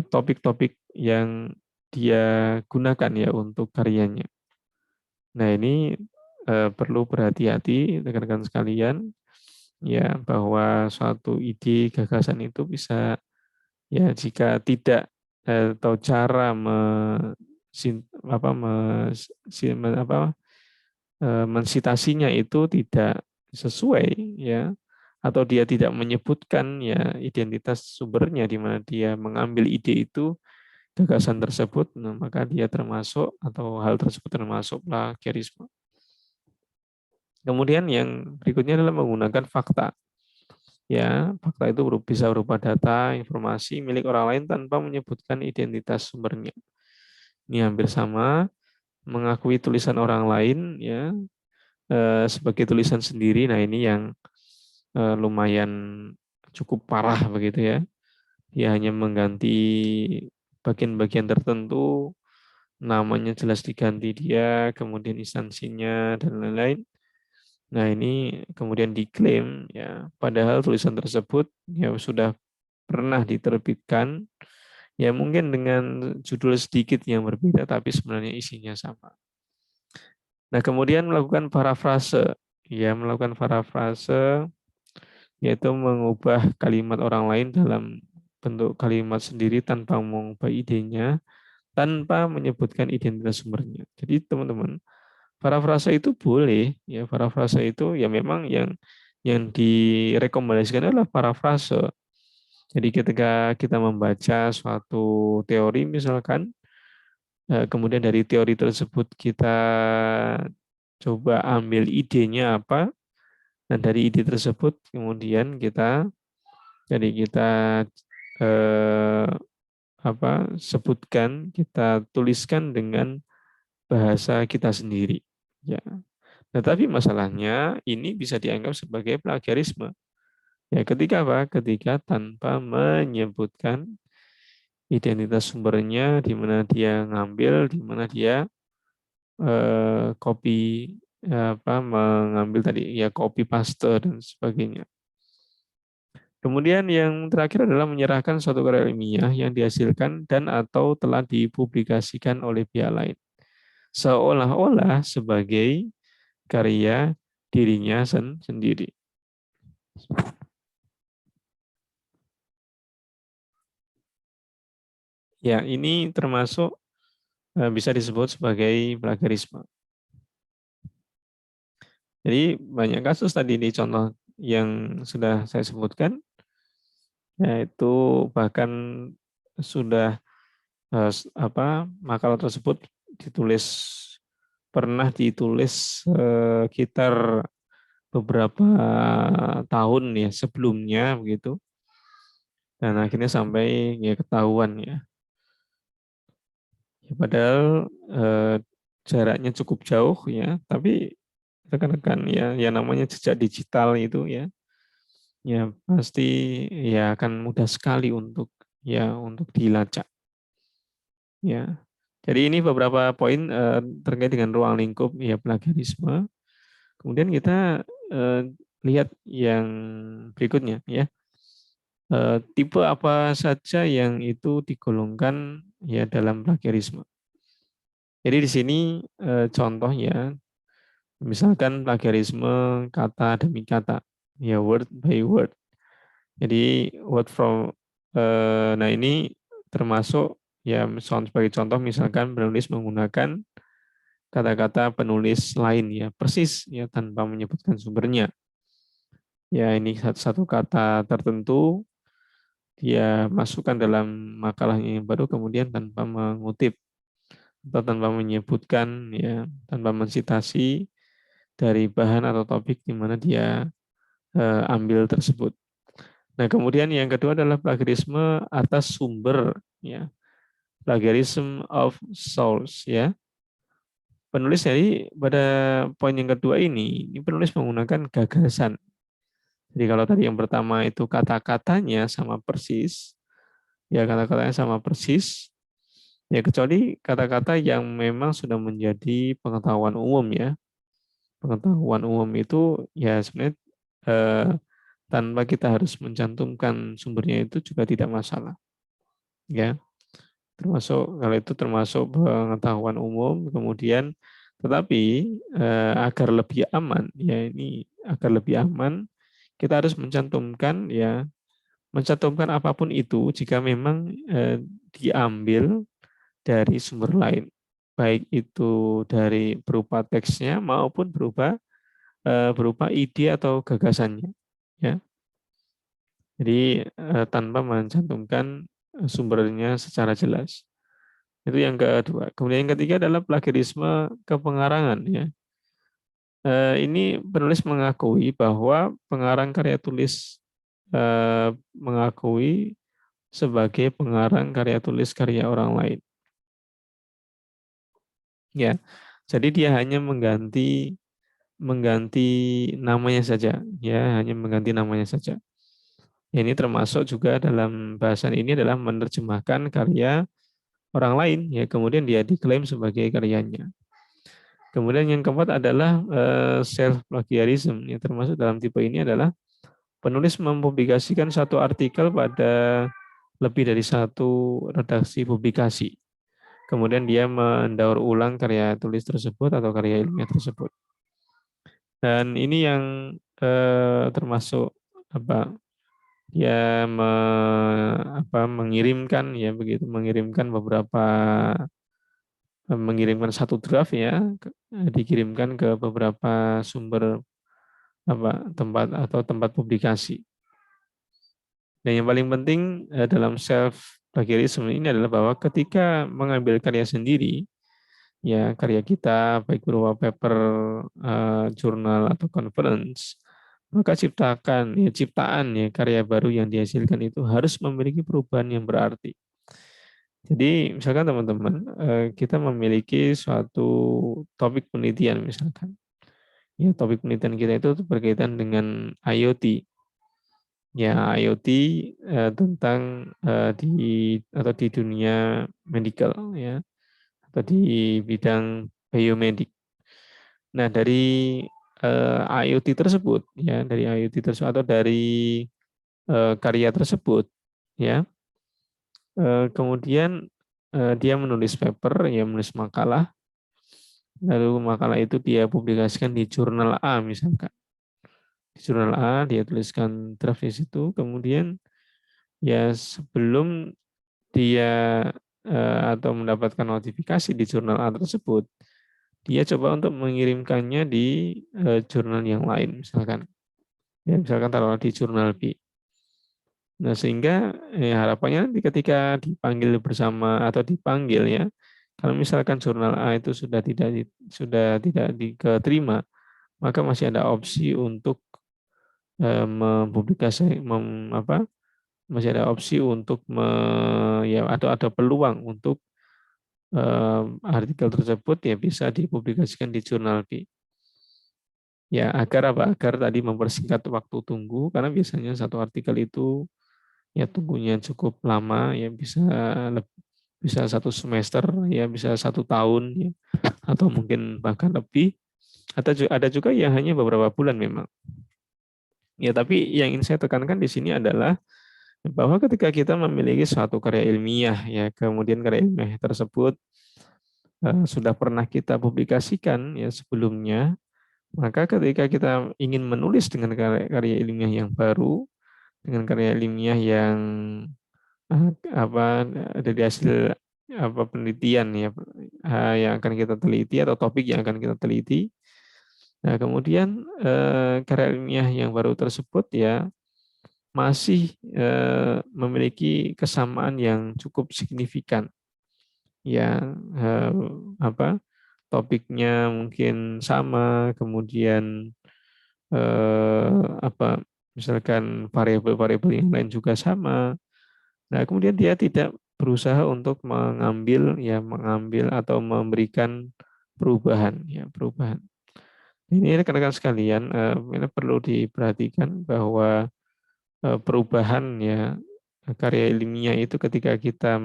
topik-topik yang dia gunakan ya untuk karyanya. Nah ini perlu berhati-hati rekan-rekan sekalian ya bahwa suatu ide gagasan itu bisa ya jika tidak atau cara mensitasinya itu tidak sesuai ya atau dia tidak menyebutkan ya identitas sumbernya di mana dia mengambil ide itu gagasan tersebut, nah, maka dia termasuk atau hal tersebut termasuk plagiarisme. Kemudian yang berikutnya adalah menggunakan fakta. Ya, fakta itu bisa berupa data, informasi milik orang lain tanpa menyebutkan identitas sumbernya. Ini hampir sama mengakui tulisan orang lain ya sebagai tulisan sendiri. Nah, ini yang lumayan cukup parah begitu ya. Dia hanya mengganti bagian-bagian tertentu, namanya jelas diganti dia, kemudian instansinya dan lain-lain. Nah, ini kemudian diklaim ya, padahal tulisan tersebut ya sudah pernah diterbitkan, ya mungkin dengan judul sedikit yang berbeda, tapi sebenarnya isinya sama. Nah, kemudian melakukan parafrase, ya melakukan parafrase, yaitu mengubah kalimat orang lain dalam bentuk kalimat sendiri tanpa mengubah idenya, tanpa menyebutkan identitas sumbernya. Jadi teman-teman, parafrase itu boleh, ya parafrase itu ya memang yang direkomendasikan adalah parafrase. Jadi ketika kita membaca suatu teori misalkan, kemudian dari teori tersebut kita coba ambil idenya apa, dan dari ide tersebut kemudian kita eh, sebutkan, kita tuliskan dengan bahasa kita sendiri. Ya. Nah, tapi masalahnya ini bisa dianggap sebagai plagiarisme. Ya, ketika apa? Ketika tanpa menyebutkan identitas sumbernya, di mana dia ngambil, di mana dia copy mengambil tadi ya copy paste dan sebagainya. Kemudian yang terakhir adalah menyerahkan suatu karya ilmiah yang dihasilkan dan atau telah dipublikasikan oleh pihak lain, seolah-olah sebagai karya dirinya sendiri. Ya, ini termasuk bisa disebut sebagai plagiarisme. Jadi banyak kasus tadi di contoh yang sudah saya sebutkan, yaitu bahkan sudah makalah tersebut ditulis pernah ditulis sekitar beberapa tahun ya sebelumnya begitu, dan akhirnya sampai ya ketahuan ya. Padahal jaraknya cukup jauh ya, tapi rekan-rekan ya yang namanya jejak digital itu ya pasti ya akan mudah sekali untuk dilacak ya. Jadi ini beberapa poin terkait dengan ruang lingkup ya plagiarisme. Kemudian kita lihat yang berikutnya ya. Tipe apa saja yang itu digolongkan ya dalam plagiarisme. Jadi di sini contohnya misalkan plagiarisme kata demi kata, ya word by word. Jadi word from, nah ini termasuk ya sebagai contoh misalkan penulis menggunakan kata-kata penulis lain ya persis ya tanpa menyebutkan sumbernya. Ya ini satu kata tertentu dia masukkan dalam makalahnya yang baru kemudian tanpa mengutip atau tanpa menyebutkan ya tanpa mensitasi dari bahan atau topik di mana dia ambil tersebut. Nah, kemudian yang kedua adalah plagiarisme atas sumber ya. Plagiarism of source ya. Penulis jadi pada poin yang kedua ini penulis menggunakan gagasan. Jadi kalau tadi yang pertama itu kata-katanya sama persis, ya kata-katanya sama persis, ya kecuali kata-kata yang memang sudah menjadi pengetahuan umum ya. Pengetahuan umum itu ya sebenarnya eh, tanpa kita harus mencantumkan sumbernya itu juga tidak masalah ya, termasuk kalau itu termasuk pengetahuan umum. Kemudian tetapi agar lebih aman ya, ini agar lebih aman kita harus mencantumkan apapun itu jika memang diambil dari sumber lain, baik itu dari berupa teksnya maupun berupa ide atau gagasannya ya. Jadi tanpa mencantumkan sumbernya secara jelas. Itu yang kedua. Kemudian yang ketiga adalah plagiarisme kepengarangan ya. Ini penulis mengakui bahwa pengarang karya tulis mengakui sebagai pengarang karya tulis karya orang lain. Ya. Jadi dia hanya mengganti mengganti namanya saja ya, hanya mengganti namanya saja. Ya, ini termasuk juga dalam bahasan ini adalah menerjemahkan karya orang lain, ya kemudian dia diklaim sebagai karyanya. Kemudian yang keempat adalah self plagiarism, yang termasuk dalam tipe ini adalah penulis mempublikasikan satu artikel pada lebih dari satu redaksi publikasi. Kemudian dia mendaur ulang karya tulis tersebut atau karya ilmiah tersebut. Dan ini yang termasuk apa? Dia mengirimkan ya begitu, mengirimkan satu draft ya, dikirimkan ke beberapa sumber tempat atau tempat publikasi. Dan yang paling penting dalam self plagiarism ini adalah bahwa ketika mengambil karya sendiri, ya karya kita baik berupa paper, jurnal atau conference, maka ciptaan ya karya baru yang dihasilkan itu harus memiliki perubahan yang berarti. Jadi misalkan teman-teman kita memiliki suatu topik penelitian misalkan. Ya, topik penelitian kita itu berkaitan dengan IoT. Ya, IoT tentang di dunia medical ya, atau di bidang biomedik. Nah, dari IoT tersebut ya, dari IoT tersebut atau dari karya tersebut ya, kemudian dia menulis paper, ya menulis makalah, lalu makalah itu dia publikasikan di jurnal A misalkan. Di jurnal A dia tuliskan draft di situ, kemudian ya sebelum dia atau mendapatkan notifikasi di jurnal A tersebut, dia coba untuk mengirimkannya di jurnal yang lain misalkan. Ya, misalkan taruh di jurnal B. Nah, sehingga harapannya nanti ketika dipanggil bersama atau dipanggil ya, kalau misalkan jurnal A itu sudah tidak diterima, maka masih ada opsi untuk mempublikasi masih ada opsi untuk ya atau ada peluang untuk artikel tersebut ya bisa dipublikasikan di jurnal B. Ya, agar apa? Agar tadi mempersingkat waktu tunggu, karena biasanya satu artikel itu ya tunggunya cukup lama, ya bisa 1 semester, ya bisa 1 tahun, ya, atau mungkin bahkan lebih. Atau ada juga yang hanya beberapa bulan memang. Ya, tapi yang ingin saya tekankan di sini adalah bahwa ketika kita memiliki suatu karya ilmiah, ya kemudian karya ilmiah tersebut sudah pernah kita publikasikan ya sebelumnya, maka ketika kita ingin menulis dengan karya ilmiah yang baru, dengan karya ilmiah yang dari hasil penelitian ya yang akan kita teliti atau topik yang akan kita teliti. Nah, kemudian karya ilmiah yang baru tersebut ya masih memiliki kesamaan yang cukup signifikan. Ya, topiknya mungkin sama, kemudian misalkan variabel-variabel yang lain juga sama. Nah, kemudian dia tidak berusaha untuk mengambil atau memberikan perubahan ya, perubahan. Ini rekan-rekan sekalian, ini perlu diperhatikan bahwa perubahan ya karya ilmiah itu ketika kita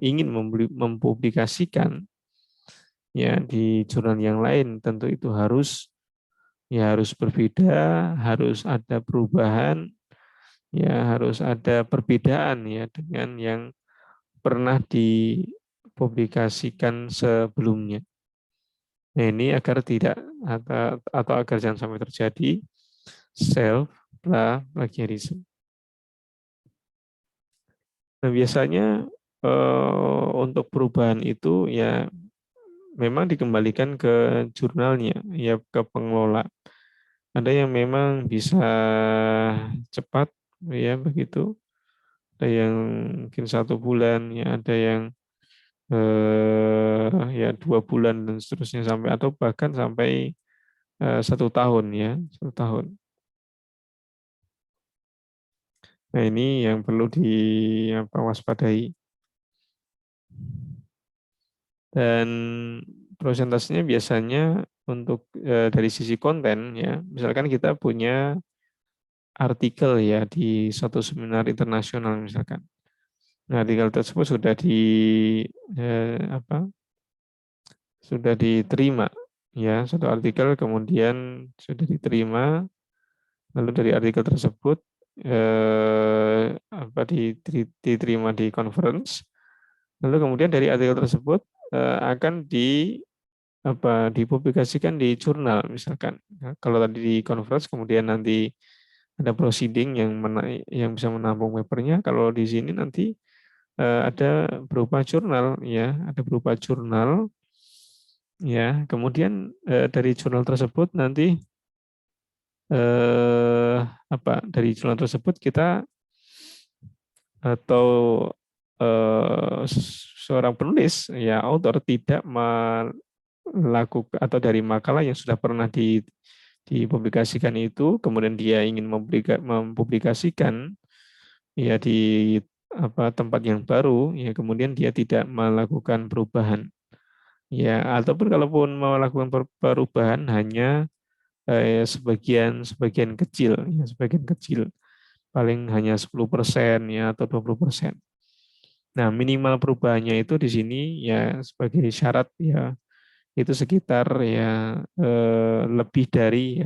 ingin mempublikasikan ya di jurnal yang lain, tentu itu harus berbeda, harus ada perubahan, ya harus ada perbedaan ya dengan yang pernah dipublikasikan sebelumnya. Nah, ini agar tidak atau agar jangan sampai terjadi self plagiarism. Nah, biasanya untuk perubahan itu ya memang dikembalikan ke jurnalnya, ya ke pengelola. Ada yang memang bisa cepat, ya begitu. Ada yang mungkin 1 bulan, ya ada yang ya 2 bulan dan seterusnya sampai atau bahkan sampai 1 tahun ya 1 tahun. Nah, ini yang perlu waspadai. Dan prosentasenya biasanya untuk dari sisi konten ya, misalkan kita punya artikel ya di suatu seminar internasional misalkan. Nah, artikel tersebut apa, sudah diterima ya, satu artikel kemudian sudah diterima, lalu dari artikel tersebut diterima di conference, lalu kemudian dari artikel tersebut akan dipublikasikan di jurnal misalkan. Nah, kalau tadi di conference kemudian nanti ada proceeding yang bisa menampung papernya, kalau di sini nanti ada berupa jurnal ya, ada berupa jurnal ya. Kemudian dari jurnal tersebut nanti dari jurnal tersebut kita atau seorang penulis ya, author tidak melakukan atau dari makalah yang sudah pernah dipublikasikan itu kemudian dia ingin mempublikasikan ya di tempat yang baru ya, kemudian dia tidak melakukan perubahan ya, ataupun kalaupun melakukan perubahan hanya sebagian sebagian kecil ya, sebagian kecil, paling hanya 10% ya atau 20%. Nah, minimal perubahannya itu di sini ya sebagai syarat ya itu sekitar ya lebih dari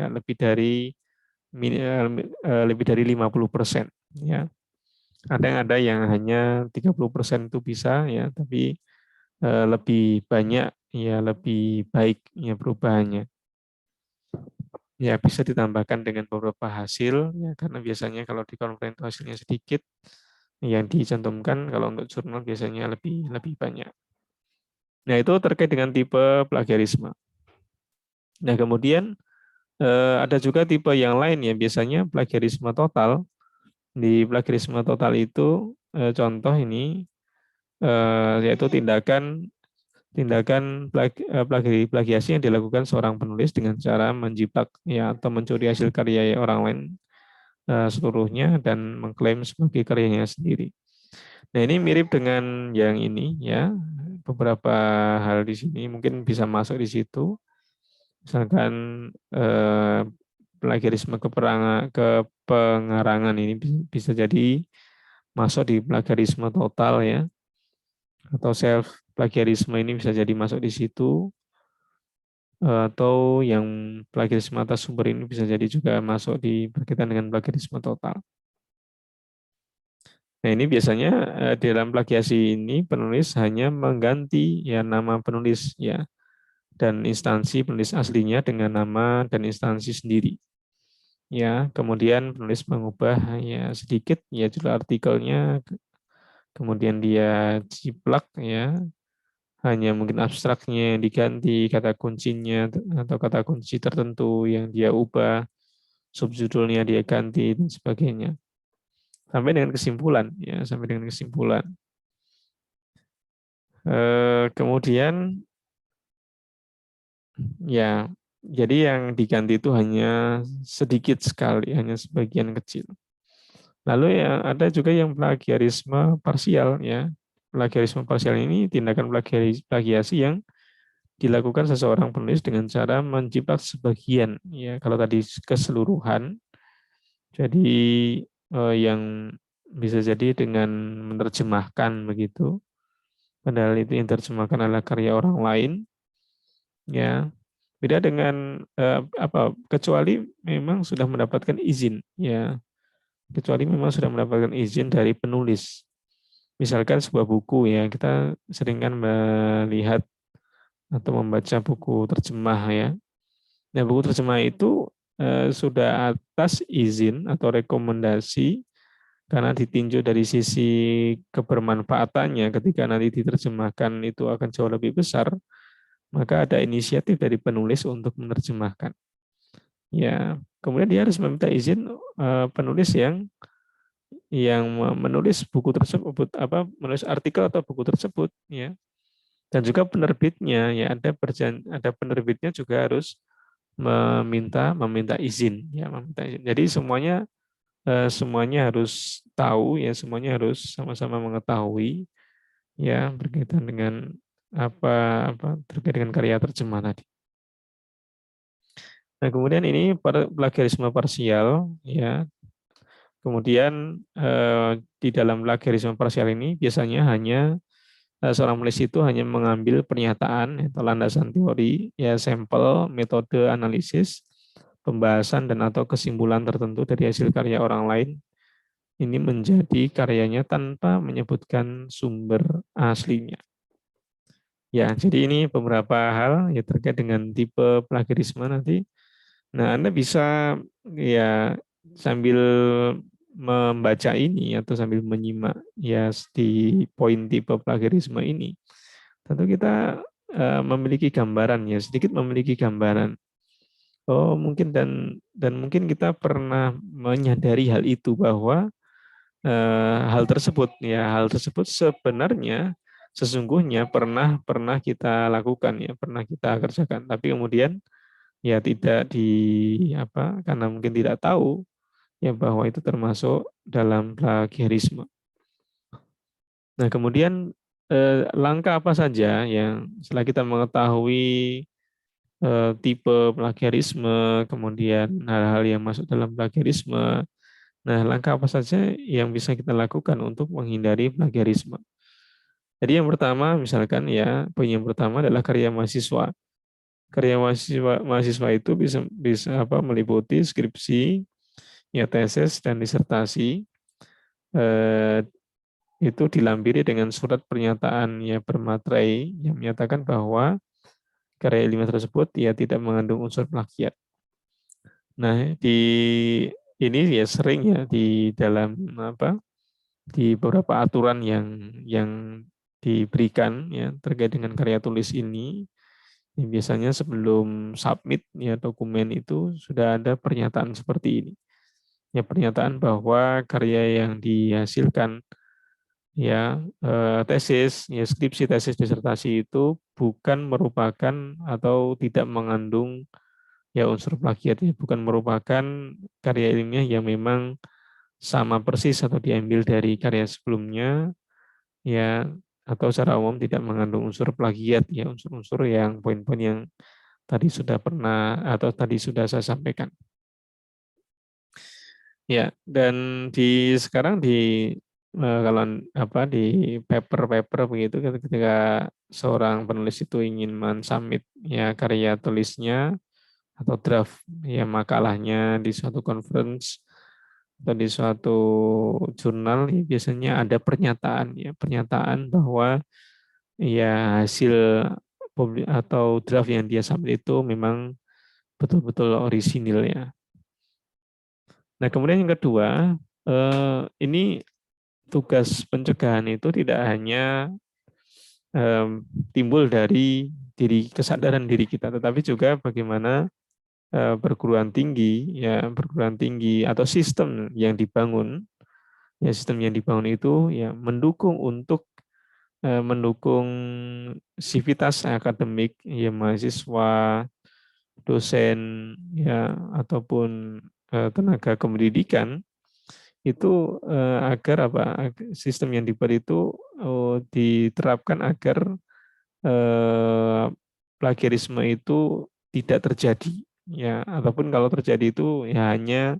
50% ya. Ada yang hanya 30% itu bisa ya, tapi lebih banyak ya lebih baik ya perubahannya. Ya bisa ditambahkan dengan beberapa hasil ya, karena biasanya kalau di konferensi hasilnya sedikit, yang dicantumkan kalau untuk jurnal biasanya lebih lebih banyak. Nah, itu terkait dengan tipe plagiarisme. Nah, kemudian ada juga tipe yang lain ya, biasanya plagiarisme total. Di plagiarisme total itu contoh ini yaitu tindakan tindakan plagiasi yang dilakukan seorang penulis dengan cara menjiplak ya atau mencuri hasil karya orang lain seluruhnya dan mengklaim sebagai karyanya sendiri. Nah, ini mirip dengan yang ini ya. Beberapa hal di sini mungkin bisa masuk di situ. Misalkan plagiarisme kepengarangan ini bisa jadi masuk di plagiarisme total ya. Atau self plagiarisme ini bisa jadi masuk di situ, atau yang plagiarisme atas sumber ini bisa jadi juga masuk di berkaitan dengan plagiarisme total. Nah, ini biasanya di dalam plagiasi ini penulis hanya mengganti ya nama penulis ya dan instansi penulis aslinya dengan nama dan instansi sendiri. Ya, kemudian penulis mengubah ya sedikit ya judul artikelnya, kemudian dia jiplak ya, hanya mungkin abstraknya yang diganti, kata kuncinya atau kata kunci tertentu yang dia ubah, subjudulnya dia ganti dan sebagainya. Sampai dengan kesimpulan ya, sampai dengan kesimpulan. Kemudian ya, jadi yang diganti itu hanya sedikit sekali, hanya sebagian kecil. Lalu ya ada juga yang plagiarisme parsial ya. Plagiarisme parsial ini tindakan plagiasi yang dilakukan seseorang penulis dengan cara menjiplak sebagian ya. Kalau tadi keseluruhan, jadi yang bisa jadi dengan menerjemahkan begitu. Padahal itu yang terjemahkan adalah karya orang lain ya. Beda dengan kecuali memang sudah mendapatkan izin ya. Kecuali memang sudah mendapatkan izin dari penulis. Misalkan sebuah buku ya, kita sering kan melihat atau membaca buku terjemah ya. Nah, buku terjemah itu sudah atas izin atau rekomendasi karena ditinjau dari sisi kebermanfaatannya ketika nanti diterjemahkan itu akan jauh lebih besar, maka ada inisiatif dari penulis untuk menerjemahkan. Ya, kemudian dia harus meminta izin penulis yang menulis buku tersebut, menulis artikel atau buku tersebut ya, dan juga penerbitnya ya, ada penerbitnya juga harus meminta izin ya, meminta izin. Jadi semuanya harus tahu ya, semuanya harus sama-sama mengetahui ya berkaitan dengan terkait dengan karya terjemah tadi. Nah, kemudian ini plagiarisme parsial ya. Kemudian di dalam plagiarisme parsial ini biasanya hanya seorang penulis itu hanya mengambil pernyataan atau landasan teori, ya sampel, metode analisis, pembahasan dan atau kesimpulan tertentu dari hasil karya orang lain. Ini menjadi karyanya tanpa menyebutkan sumber aslinya. Ya, jadi ini beberapa hal ya terkait dengan tipe plagiarisme nanti. Nah, Anda bisa ya sambil membaca ini atau sambil menyimak ya di poin tipe plagiarisme ini. Tentu kita memiliki gambaran ya, sedikit memiliki gambaran. Oh, mungkin dan mungkin kita pernah menyadari hal itu bahwa hal tersebut sebenarnya sesungguhnya pernah pernah kita lakukan ya, pernah kita kerjakan, tapi kemudian ya tidak di apa karena mungkin tidak tahu ya bahwa itu termasuk dalam plagiarisme. Nah, kemudian langkah apa saja yang setelah kita mengetahui tipe plagiarisme, kemudian hal-hal yang masuk dalam plagiarisme. Nah, langkah apa saja yang bisa kita lakukan untuk menghindari plagiarisme? Jadi yang pertama, misalkan ya, poin yang pertama adalah karya mahasiswa. Karya mahasiswa itu bisa bisa apa meliputi skripsi, ya tesis dan disertasi. Eh, itu dilampiri dengan surat pernyataan ya bermaterai yang menyatakan bahwa karya ilmiah tersebut ya tidak mengandung unsur plagiat. Nah, di ini ya sering ya di dalam apa di beberapa aturan yang diberikan ya terkait dengan karya tulis ini ya, biasanya sebelum submit ya dokumen itu sudah ada pernyataan seperti ini. Ya pernyataan bahwa karya yang dihasilkan ya tesis, ya skripsi, tesis, disertasi itu bukan merupakan atau tidak mengandung ya unsur plagiat ya, bukan merupakan karya ilmiah yang memang sama persis atau diambil dari karya sebelumnya ya atau secara umum tidak mengandung unsur plagiat ya unsur-unsur yang poin-poin yang tadi sudah pernah atau tadi sudah saya sampaikan. Ya, dan di sekarang di kalau apa di paper-paper begitu ketika seorang penulis itu ingin mensubmit ya karya tulisnya atau draft ya makalahnya di suatu conference atau di suatu jurnal ya, biasanya ada pernyataan ya pernyataan bahwa ya hasil atau draft yang dia submit itu memang betul-betul orisinil ya. Nah, kemudian yang kedua, ini tugas pencegahan itu tidak hanya timbul dari kesadaran diri kita, tetapi juga bagaimana perguruan tinggi, ya perguruan tinggi atau sistem yang dibangun, ya sistem yang dibangun itu ya mendukung untuk mendukung sivitas akademik, ya mahasiswa, dosen, ya ataupun tenaga kependidikan itu agar apa sistem yang dibuat itu diterapkan agar plagiarisme itu tidak terjadi ya ataupun kalau terjadi itu ya hanya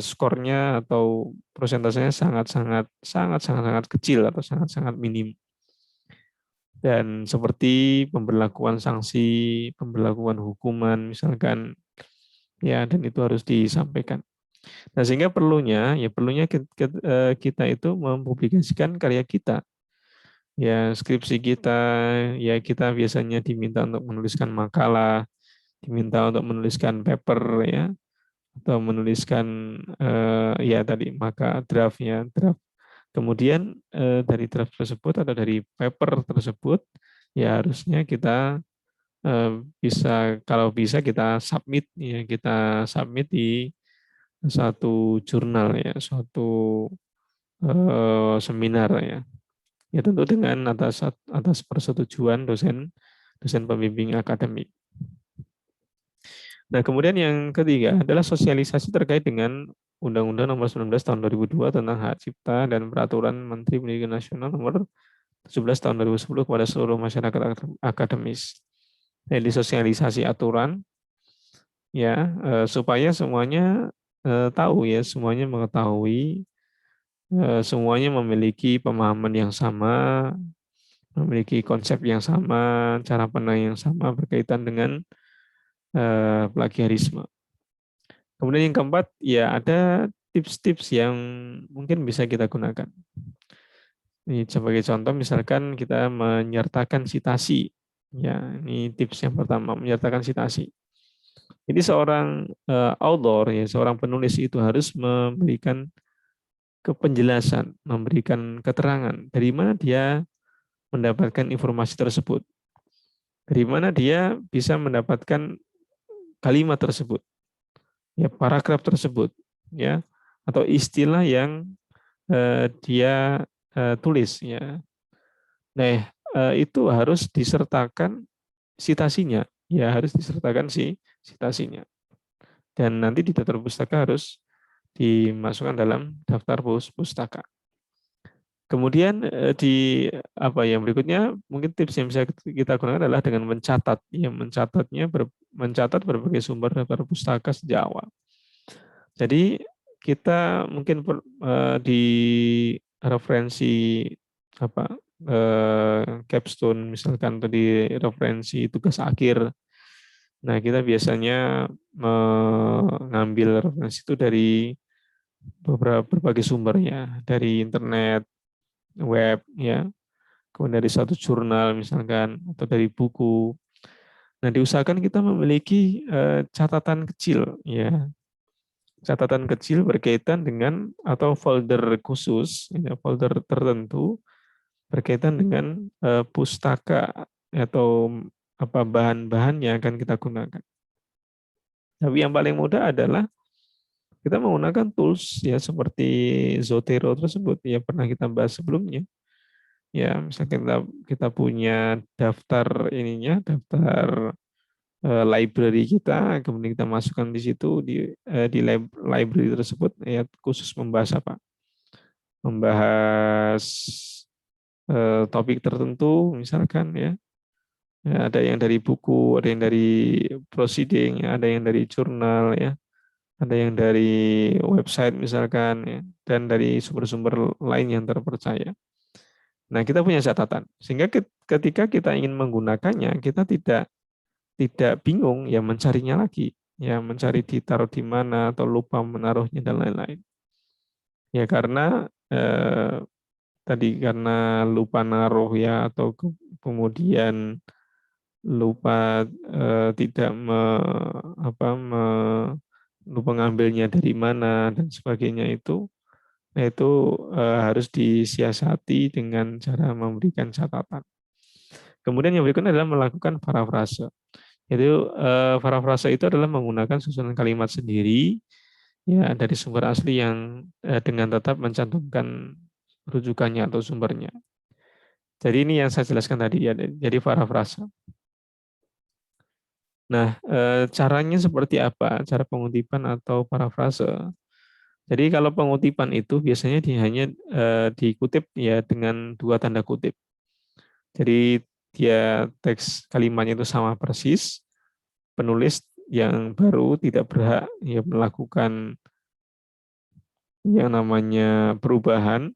skornya atau persentasenya sangat kecil atau sangat minim dan seperti pemberlakuan sanksi, pemberlakuan hukuman misalkan ya dan itu harus disampaikan. Nah, sehingga perlunya kita itu mempublikasikan karya kita. Ya, skripsi kita, ya kita biasanya diminta untuk menuliskan makalah, diminta untuk menuliskan paper ya, atau menuliskan ya tadi maka draft. Kemudian dari draft tersebut atau dari paper tersebut ya harusnya kita bisa kalau bisa kita submit ya kita submit di suatu jurnal ya, suatu seminar ya. Ya tentu dengan atas persetujuan dosen pembimbing akademik. Nah, kemudian yang ketiga adalah sosialisasi terkait dengan Undang-Undang Nomor 19 Tahun 2002 tentang Hak Cipta dan Peraturan Menteri Pendidikan Nasional Nomor 17 Tahun 2010 kepada seluruh masyarakat akademis. Jadi sosialisasi aturan ya supaya semuanya tahu ya, semuanya mengetahui, semuanya memiliki pemahaman yang sama, memiliki konsep yang sama, cara pandang yang sama berkaitan dengan plagiarisme. Kemudian yang keempat, ya ada tips-tips yang mungkin bisa kita gunakan. Ini sebagai contoh, misalkan kita menyertakan sitasi. Ya, ini tips yang pertama, menyertakan sitasi. Jadi seorang author, ya, seorang penulis itu harus memberikan penjelasan, memberikan keterangan dari mana dia mendapatkan informasi tersebut, dari mana dia bisa mendapatkan kalimat tersebut, ya paragraf tersebut, ya atau istilah yang dia tulis, ya. Nah, itu harus disertakan sitasinya, ya harus disertakan si sitasinya. Dan nanti di daftar pustaka harus dimasukkan dalam daftar pustaka. Kemudian di apa yang berikutnya, mungkin tips yang bisa kita gunakan adalah dengan mencatat, ya mencatat berbagai sumber daftar pustaka sejak awal. Jadi kita mungkin di referensi apa capstone misalkan, atau di referensi tugas akhir. Nah, kita biasanya mengambil referensi itu dari berbagai sumber, ya, dari internet, web, ya, kemudian dari satu jurnal misalkan, atau dari buku. Nah, diusahakan kita memiliki catatan kecil, ya, catatan kecil berkaitan dengan atau folder khusus, ya, folder tertentu berkaitan dengan pustaka atau apa bahan-bahan yang akan kita gunakan. Tapi yang paling mudah adalah kita menggunakan tools, ya seperti Zotero tersebut, ya pernah kita bahas sebelumnya. Ya, misalnya kita punya daftar daftar library kita, kemudian kita masukkan di situ di library tersebut, ya khusus membahas apa? Membahas topik tertentu, misalkan, ya. Ya, ada yang dari buku, ada yang dari proceeding, ya, ada yang dari jurnal, ya, ada yang dari website misalkan, ya, dan dari sumber-sumber lain yang terpercaya. Nah, kita punya catatan sehingga ketika kita ingin menggunakannya, kita tidak bingung ya mencarinya lagi, ya mencari ditaruh di mana atau lupa menaruhnya dan lain-lain. Ya karena karena lupa naruh, ya, atau kemudian lupa tidak lupa ngambilnya dari mana dan sebagainya itu. Nah, itu harus disiasati dengan cara memberikan catatan. Kemudian yang berikutnya adalah melakukan parafrase. Itu parafrase itu adalah menggunakan susunan kalimat sendiri, ya dari sumber asli yang dengan tetap mencantumkan rujukannya atau sumbernya. Jadi ini yang saya jelaskan tadi, ya. Jadi parafrase. Nah, caranya seperti apa? Cara pengutipan atau parafrase. Jadi kalau pengutipan itu biasanya hanya dikutip ya dengan dua tanda kutip. Jadi dia teks kalimatnya itu sama persis, penulis yang baru tidak berhak ya melakukan yang namanya perubahan.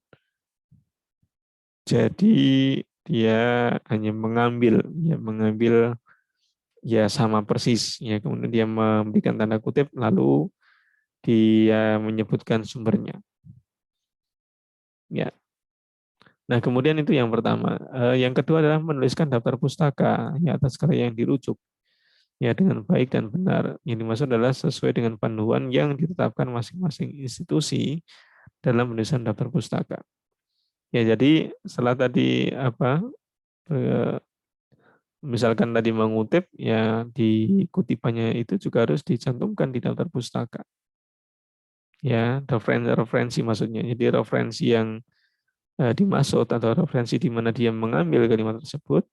Jadi dia hanya mengambil ya sama persis, ya kemudian dia memberikan tanda kutip lalu dia menyebutkan sumbernya, ya. Nah, kemudian itu yang pertama. Yang kedua adalah menuliskan daftar pustaka, ya, atas karya yang dirujuk, ya dengan baik dan benar. Yang dimaksud adalah sesuai dengan panduan yang ditetapkan masing-masing institusi dalam penulisan daftar pustaka. Ya, jadi setelah tadi eh, misalkan tadi mengutip, ya di kutipannya itu juga harus dicantumkan di daftar pustaka. Ya, referensi maksudnya. Jadi referensi yang dimaksud atau referensi di mana dia mengambil kalimat tersebut,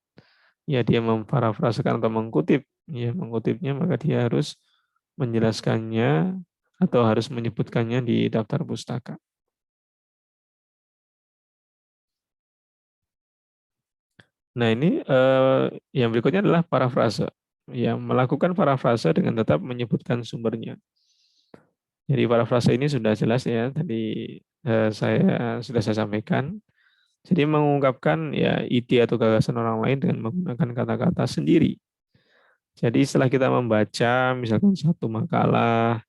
ya dia memparafrasekan atau mengutip, ya mengutipnya, maka dia harus menjelaskannya atau harus menyebutkannya di daftar pustaka. Nah, ini yang berikutnya adalah parafrase. Ya, melakukan parafrase dengan tetap menyebutkan sumbernya. Jadi parafrase ini sudah jelas ya, tadi saya sampaikan. Jadi mengungkapkan ya ide atau gagasan orang lain dengan menggunakan kata-kata sendiri. Jadi setelah kita membaca misalkan satu makalah,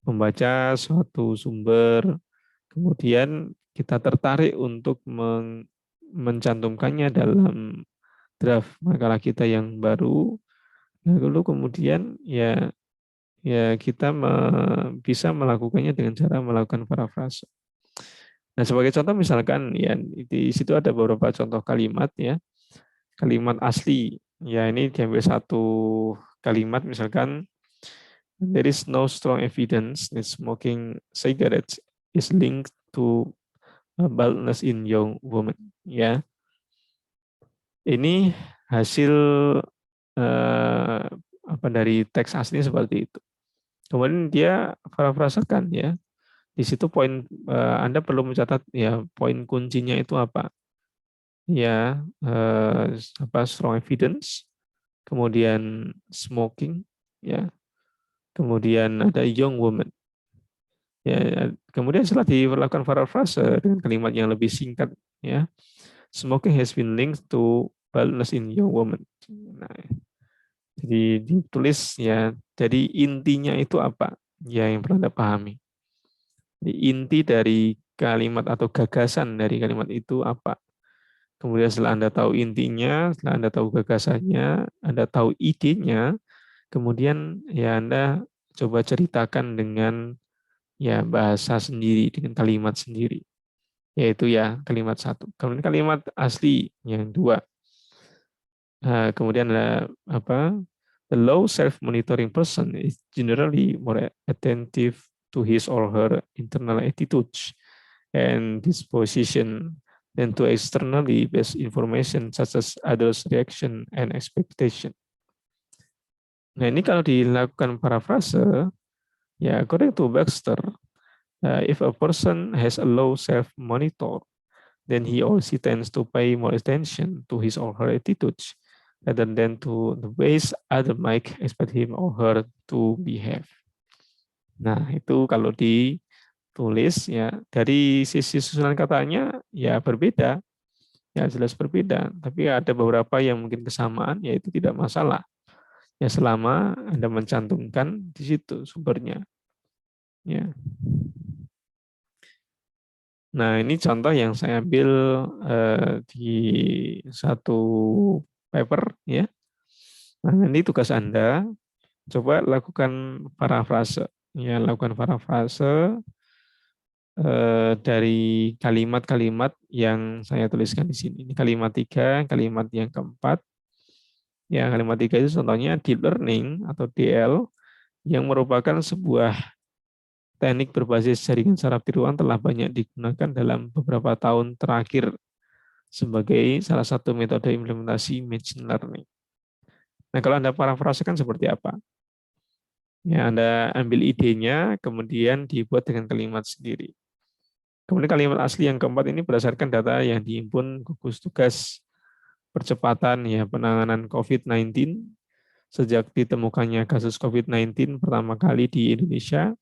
membaca suatu sumber, kemudian kita tertarik untuk mencantumkannya dalam draft makalah kita yang baru, lalu kemudian ya kita bisa melakukannya dengan cara melakukan parafrase. Nah, sebagai contoh misalkan ya di situ ada beberapa contoh kalimat ya, kalimat asli. Ya ini diambil satu kalimat misalkan there is no strong evidence that smoking cigarettes is linked to baldness in young women. Ya, ini hasil eh, apa dari teks asli seperti itu. Kemudian dia parafrasekan ya. Di situ poin Anda perlu mencatat ya poin kuncinya itu apa. Ya, apa strong evidence, kemudian smoking, ya, kemudian ada young woman. Ya, kemudian setelah dilakukan paraphrase dengan kalimat yang lebih singkat, ya, smoking has been linked to baldness in young woman. Nah, jadi ditulis ya, jadi intinya itu apa? Ya, yang perlu Anda pahami. Jadi, inti dari kalimat atau gagasan dari kalimat itu apa? Kemudian setelah Anda tahu intinya, setelah Anda tahu gagasannya, Anda tahu idenya, kemudian ya Anda coba ceritakan dengan ya bahasa sendiri, dengan kalimat sendiri. Yaitu ya kalimat satu. Kemudian kalimat asli yang dua. Kemudian ada apa? The low self-monitoring person is generally more attentive to his or her internal attitudes and disposition than to externally based information such as others' reaction and expectation. Nah ini kalau dilakukan parafrase, ya according to Baxter, if a person has a low self-monitor, then he or she tends to pay more attention to his or her attitudes rather than to the ways other might expect him or her to behave. Nah itu kalau ditulis ya dari sisi susunan katanya ya berbeda, ya jelas berbeda. Tapi ada beberapa yang mungkin kesamaan, yaitu tidak masalah. Ya selama Anda mencantumkan di situ sumbernya. Ya. Nah ini contoh yang saya ambil di satu paper ya. Nah ini tugas Anda, coba lakukan parafrase. Ya lakukan parafrase dari kalimat-kalimat yang saya tuliskan di sini. Ini kalimat 3, kalimat yang keempat. Ya, kalimat 3 itu contohnya deep learning atau DL yang merupakan sebuah teknik berbasis jaringan saraf tiruan telah banyak digunakan dalam beberapa tahun terakhir sebagai salah satu metode implementasi machine learning. Nah, kalau Anda parafrasekan seperti apa? Ya, Anda ambil idenya, kemudian dibuat dengan kalimat sendiri. Kemudian kalimat asli yang keempat ini berdasarkan data yang dihimpun gugus tugas percepatan ya penanganan COVID-19 sejak ditemukannya kasus COVID-19 pertama kali di Indonesia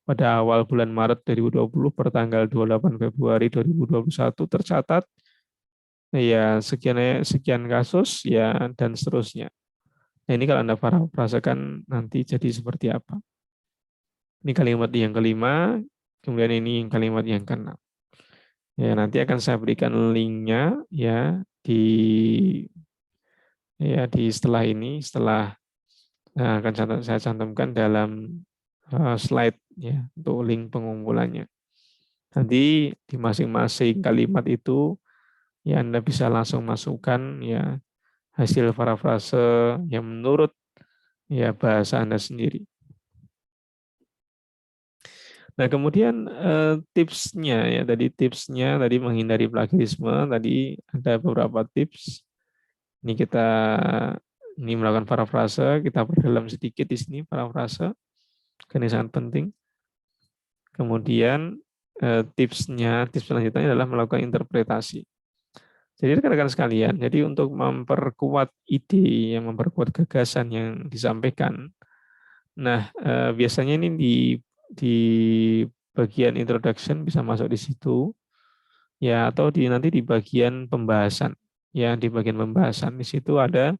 pada awal bulan Maret 2020 per tanggal 28 Februari 2021 tercatat ya sekian kasus ya dan seterusnya. Nah, ini kalau Anda parafrasekan nanti jadi seperti apa? Ini kalimat yang kelima, kemudian ini kalimat yang keenam. Ya, nanti akan saya berikan linknya di setelah ini, setelah akan saya cantumkan dalam slide ya untuk link pengumpulannya. Nanti di masing-masing kalimat itu ya Anda bisa langsung masukkan ya hasil parafrase yang menurut ya bahasa Anda sendiri. Nah, kemudian tipsnya tadi menghindari plagiarisme, tadi ada beberapa tips. Ini melakukan parafrase, kita perdalam sedikit di sini parafrase. Ini sangat penting. Kemudian tips selanjutnya adalah melakukan interpretasi. Jadi rekan-rekan sekalian, jadi untuk memperkuat ide, yang memperkuat gagasan yang disampaikan, nah biasanya ini di bagian introduction bisa masuk di situ, ya, atau nanti di bagian pembahasan. Ya, di bagian pembahasan di situ ada,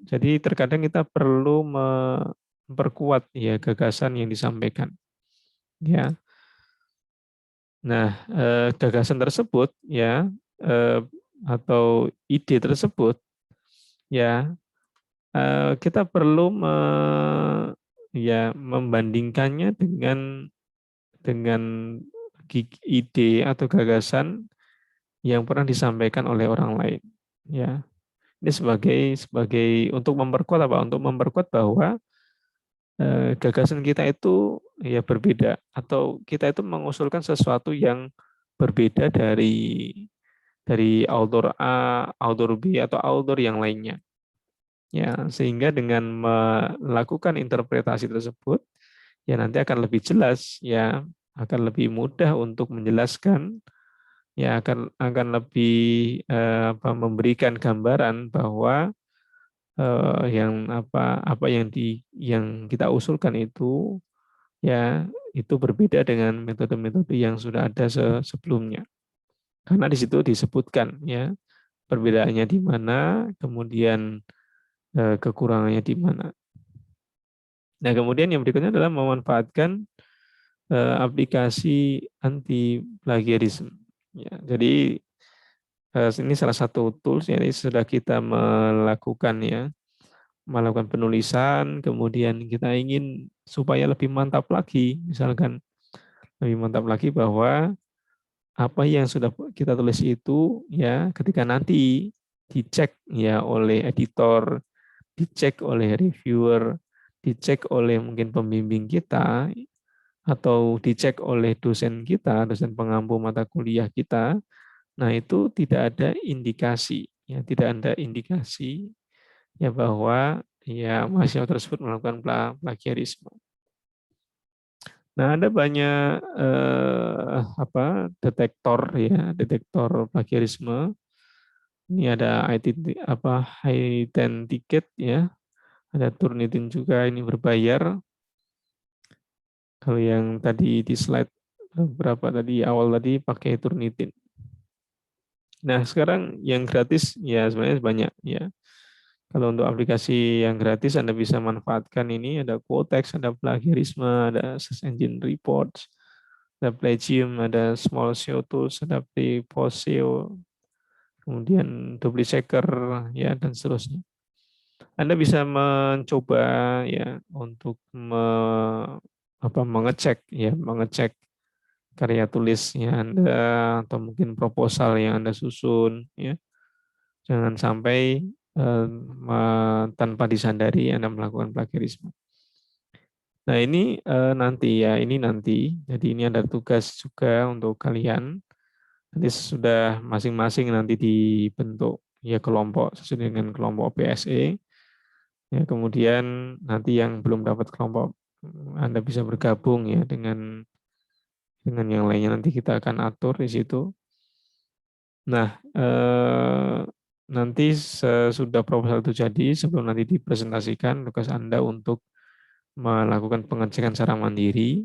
jadi terkadang kita perlu memperkuat ya gagasan yang disampaikan. Ya, nah, gagasan tersebut ya, atau ide tersebut ya, kita perlu ya membandingkannya dengan ide atau gagasan yang pernah disampaikan oleh orang lain. Ya, ini sebagai untuk memperkuat apa? Untuk memperkuat bahwa gagasan kita itu ya berbeda, atau kita itu mengusulkan sesuatu yang berbeda dari author A, author B, atau author yang lainnya. Ya, sehingga dengan melakukan interpretasi tersebut, ya nanti akan lebih jelas, ya akan lebih mudah untuk menjelaskan, ya akan lebih memberikan gambaran bahwa apa yang kita usulkan itu, ya itu berbeda dengan metode-metode yang sudah ada sebelumnya. Karena di situ disebutkan ya perbedaannya di mana, kemudian kekurangannya di mana. Nah, kemudian yang berikutnya adalah memanfaatkan aplikasi anti plagiarisme. Ya, jadi ini salah satu tools, ya, ini sudah kita melakukan penulisan, kemudian kita ingin supaya lebih mantap lagi, misalkan lebih mantap lagi bahwa apa yang sudah kita tulis itu ya ketika nanti dicek ya oleh editor, dicek oleh reviewer, dicek oleh mungkin pembimbing kita, atau dicek oleh dosen kita, dosen pengampu mata kuliah kita, nah itu tidak ada indikasi, ya tidak ada indikasi ya bahwa ya mahasiswa tersebut melakukan plagiarisme. Nah, ada banyak detektor plagiarisme. Ini ada ticket ya, ada Turnitin juga, ini berbayar. Kalau yang tadi di slide berapa tadi awal tadi pakai Turnitin. Nah, sekarang yang gratis ya sebenarnya banyak ya. Kalau untuk aplikasi yang gratis Anda bisa manfaatkan ini, ada Quotex, ada plagiarisme, ada Search Engine Reports, ada Plagium, ada Small SEO Tools, ada Prepost SEO, kemudian Checker ya, dan seterusnya. Anda bisa mencoba ya untuk mengecek karya tulisnya Anda, atau mungkin proposal yang Anda susun ya. Jangan sampai tanpa disadari Anda melakukan plagiarisme. Nah, ini nanti. Jadi ini ada tugas juga untuk kalian. Nanti sudah masing-masing nanti dibentuk ya kelompok sesuai dengan kelompok PSE. Ya, kemudian nanti yang belum dapat kelompok, Anda bisa bergabung ya dengan yang lainnya, nanti kita akan atur di situ. Nah, nanti sesudah proposal itu jadi, sebelum nanti dipresentasikan, tugas Anda untuk melakukan pengecekan secara mandiri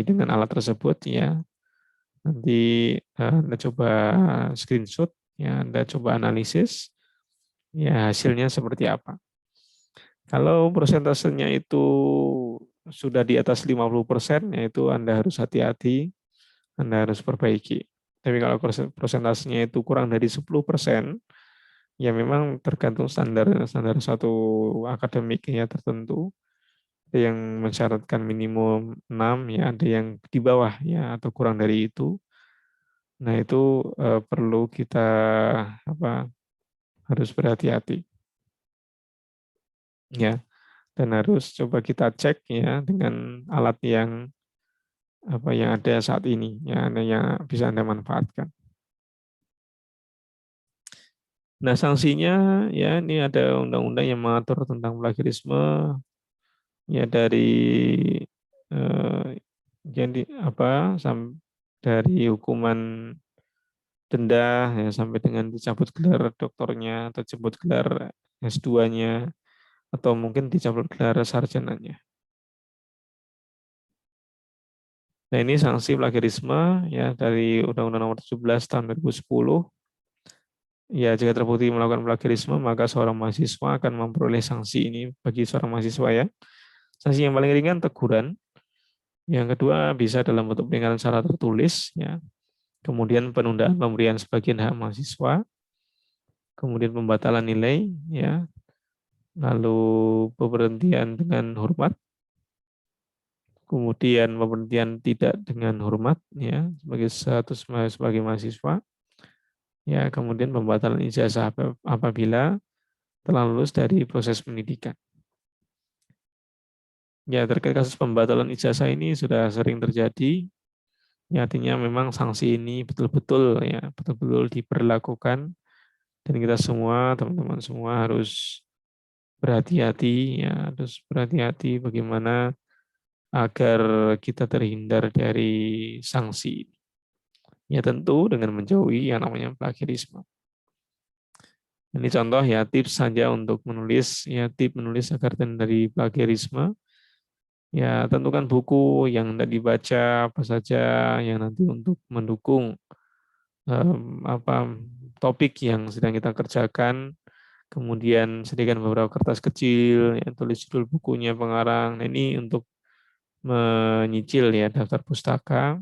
dengan alat tersebut ya. Nanti Anda coba screenshot, ya Anda coba analisis, ya hasilnya seperti apa. Kalau persentasenya itu sudah di atas 50%, ya itu Anda harus hati-hati, Anda harus perbaiki. Tapi kalau persentasenya itu kurang dari 10%, ya memang tergantung standar standar satu akademik ya tertentu. Ada yang mensyaratkan minimum 6, ya ada yang di bawah ya atau kurang dari itu. Nah, itu perlu kita harus berhati-hati ya, dan harus coba kita cek ya dengan alat yang ada saat ini ya, yang bisa Anda manfaatkan. Nah, sanksinya ya ini ada undang-undang yang mengatur tentang plagiarisme ya, dari jadi dari hukuman denda ya sampai dengan dicabut gelar doktornya, atau cabut gelar S2-nya, atau mungkin dicabut gelar sarjananya. Nah, ini sanksi plagiarisme ya dari Undang-Undang Nomor 17 tahun 2010. Ya, jika terbukti melakukan plagiarisme, maka seorang mahasiswa akan memperoleh sanksi ini bagi seorang mahasiswa ya. Sanksi yang paling ringan teguran. Yang kedua bisa dalam bentuk peringatan secara tertulis ya. Kemudian penundaan pemberian sebagian hak mahasiswa, kemudian pembatalan nilai ya, lalu pemberhentian dengan hormat, kemudian pemberhentian tidak dengan hormat ya sebagai status sebagai mahasiswa ya, kemudian pembatalan ijazah apabila telah lulus dari proses pendidikan. Ya, terkait kasus pembatalan ijazah ini sudah sering terjadi. Ya, artinya memang sanksi ini betul-betul ya, betul-betul diberlakukan, dan kita semua, teman-teman semua harus berhati-hati ya, harus berhati-hati bagaimana agar kita terhindar dari sanksi ini. Ya, tentu dengan menjauhi yang namanya plagiarisme. Ini contoh ya, tips saja untuk menulis ya, tips menulis agar terhindar dari plagiarisme. Ya, tentukan buku yang hendak dibaca apa saja yang nanti untuk mendukung apa topik yang sedang kita kerjakan. Kemudian sediakan beberapa kertas kecil, ya, tulis judul bukunya, pengarang. Nah, ini untuk menyicil ya daftar pustaka.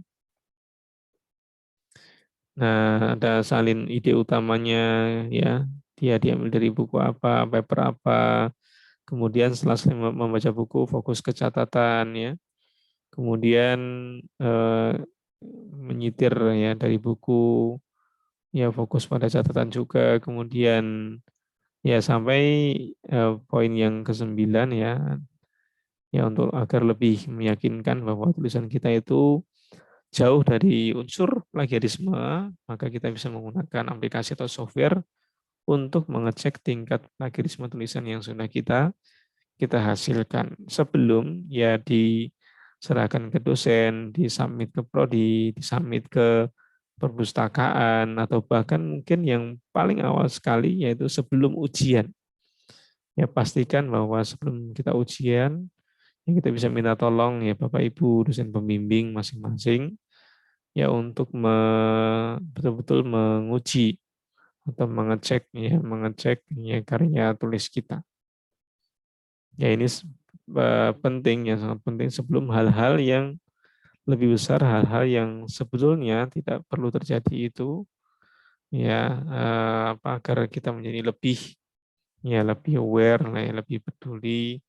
Nah, ada salin ide utamanya ya, dia diambil dari buku apa, paper apa. Kemudian setelah membaca buku, fokus ke catatan ya. Kemudian eh, menyitir ya dari buku, ya fokus pada catatan juga. Kemudian ya sampai poin yang ke-9 ya untuk agar lebih meyakinkan bahwa tulisan kita itu jauh dari unsur plagiarisme, maka kita bisa menggunakan aplikasi atau software untuk mengecek tingkat plagiarisme tulisan yang sudah kita hasilkan sebelum ya diserahkan ke dosen, disubmit ke prodi, disubmit ke perpustakaan, atau bahkan mungkin yang paling awal sekali yaitu sebelum ujian. Ya, pastikan bahwa sebelum kita ujian, ya kita bisa minta tolong ya Bapak Ibu dosen pembimbing masing-masing ya untuk betul-betul menguji atau mengecek ya karya tulis kita. Ya, ini penting ya, sangat penting sebelum hal-hal yang lebih besar, hal-hal yang sebetulnya tidak perlu terjadi itu ya, agar kita menjadi lebih aware, ya, lebih peduli,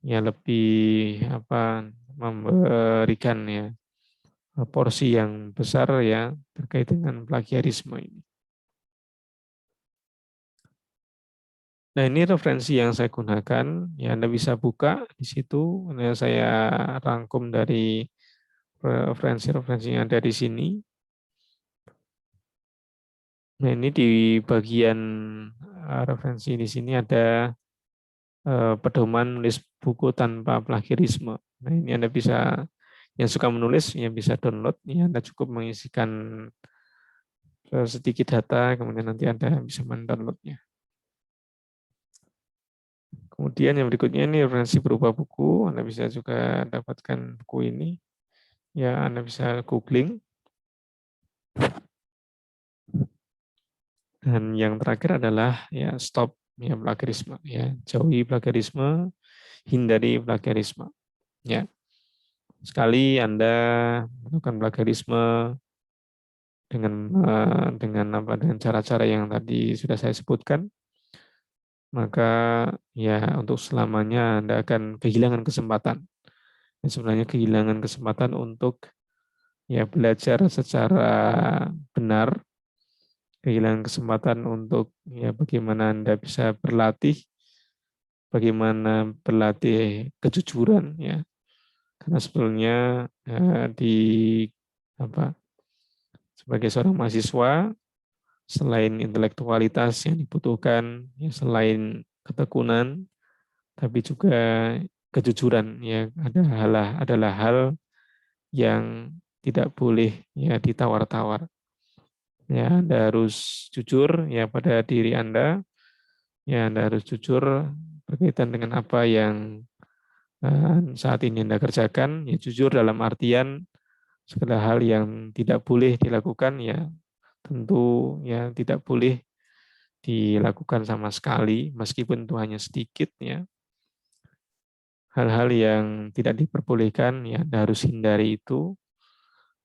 ya lebih memberikan ya porsi yang besar ya terkait dengan plagiarisme ini. Nah, ini referensi yang saya gunakan, ya Anda bisa buka di situ. Nah, saya rangkum dari referensi-referensi yang ada di sini. Nah, ini di bagian referensi di sini ada pedoman menulis buku tanpa plagiarisme. Nah, ini Anda bisa, yang suka menulis ya bisa download, ya Anda cukup mengisikan sedikit data, kemudian nanti Anda bisa mendownloadnya. Kemudian yang berikutnya ini referensi berupa buku, Anda bisa juga dapatkan buku ini. Ya, Anda bisa googling. Dan yang terakhir adalah ya stop ya plagiarisme, ya jauhi plagiarisme, hindari plagiarisme. Ya, sekali Anda melakukan plagiarisme dengan cara-cara yang tadi sudah saya sebutkan, maka ya untuk selamanya Anda akan kehilangan kesempatan. Dan sebenarnya kehilangan kesempatan untuk ya belajar secara benar, kehilangan kesempatan untuk ya bagaimana Anda bisa bagaimana berlatih kejujuran ya. Karena sebetulnya di apa sebagai seorang mahasiswa, selain intelektualitas yang dibutuhkan, ya selain ketekunan, tapi juga kejujuran ya adalah hal yang tidak boleh ya ditawar-tawar. Ya, Anda harus jujur ya pada diri Anda. Ya, Anda harus jujur berkaitan dengan apa yang saat ini Anda kerjakan. Ya, jujur dalam artian segala hal yang tidak boleh dilakukan ya tentu ya tidak boleh dilakukan sama sekali meskipun itu hanya sedikit ya. Hal-hal yang tidak diperbolehkan ya Anda harus hindari itu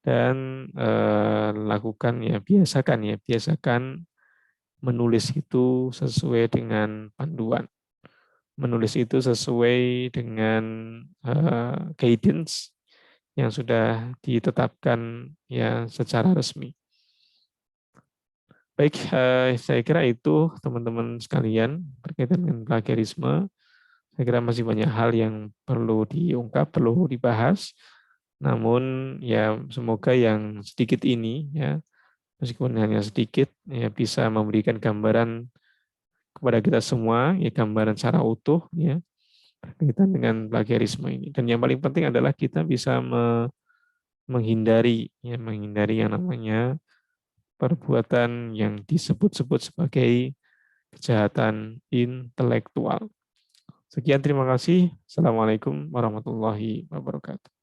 dan lakukan ya biasakan menulis itu sesuai dengan panduan. Menulis itu sesuai dengan guidance yang sudah ditetapkan ya secara resmi. Baik, saya kira itu teman-teman sekalian berkaitan dengan plagiarisme. Saya kira masih banyak hal yang perlu diungkap, perlu dibahas. Namun ya semoga yang sedikit ini ya meskipun hanya sedikit ya bisa memberikan gambaran kepada kita semua ya gambaran secara utuh ya berkaitan dengan plagiarisme ini. Dan yang paling penting adalah kita bisa menghindari yang namanya perbuatan yang disebut-sebut sebagai kejahatan intelektual. Sekian, terima kasih. Assalamualaikum warahmatullahi wabarakatuh.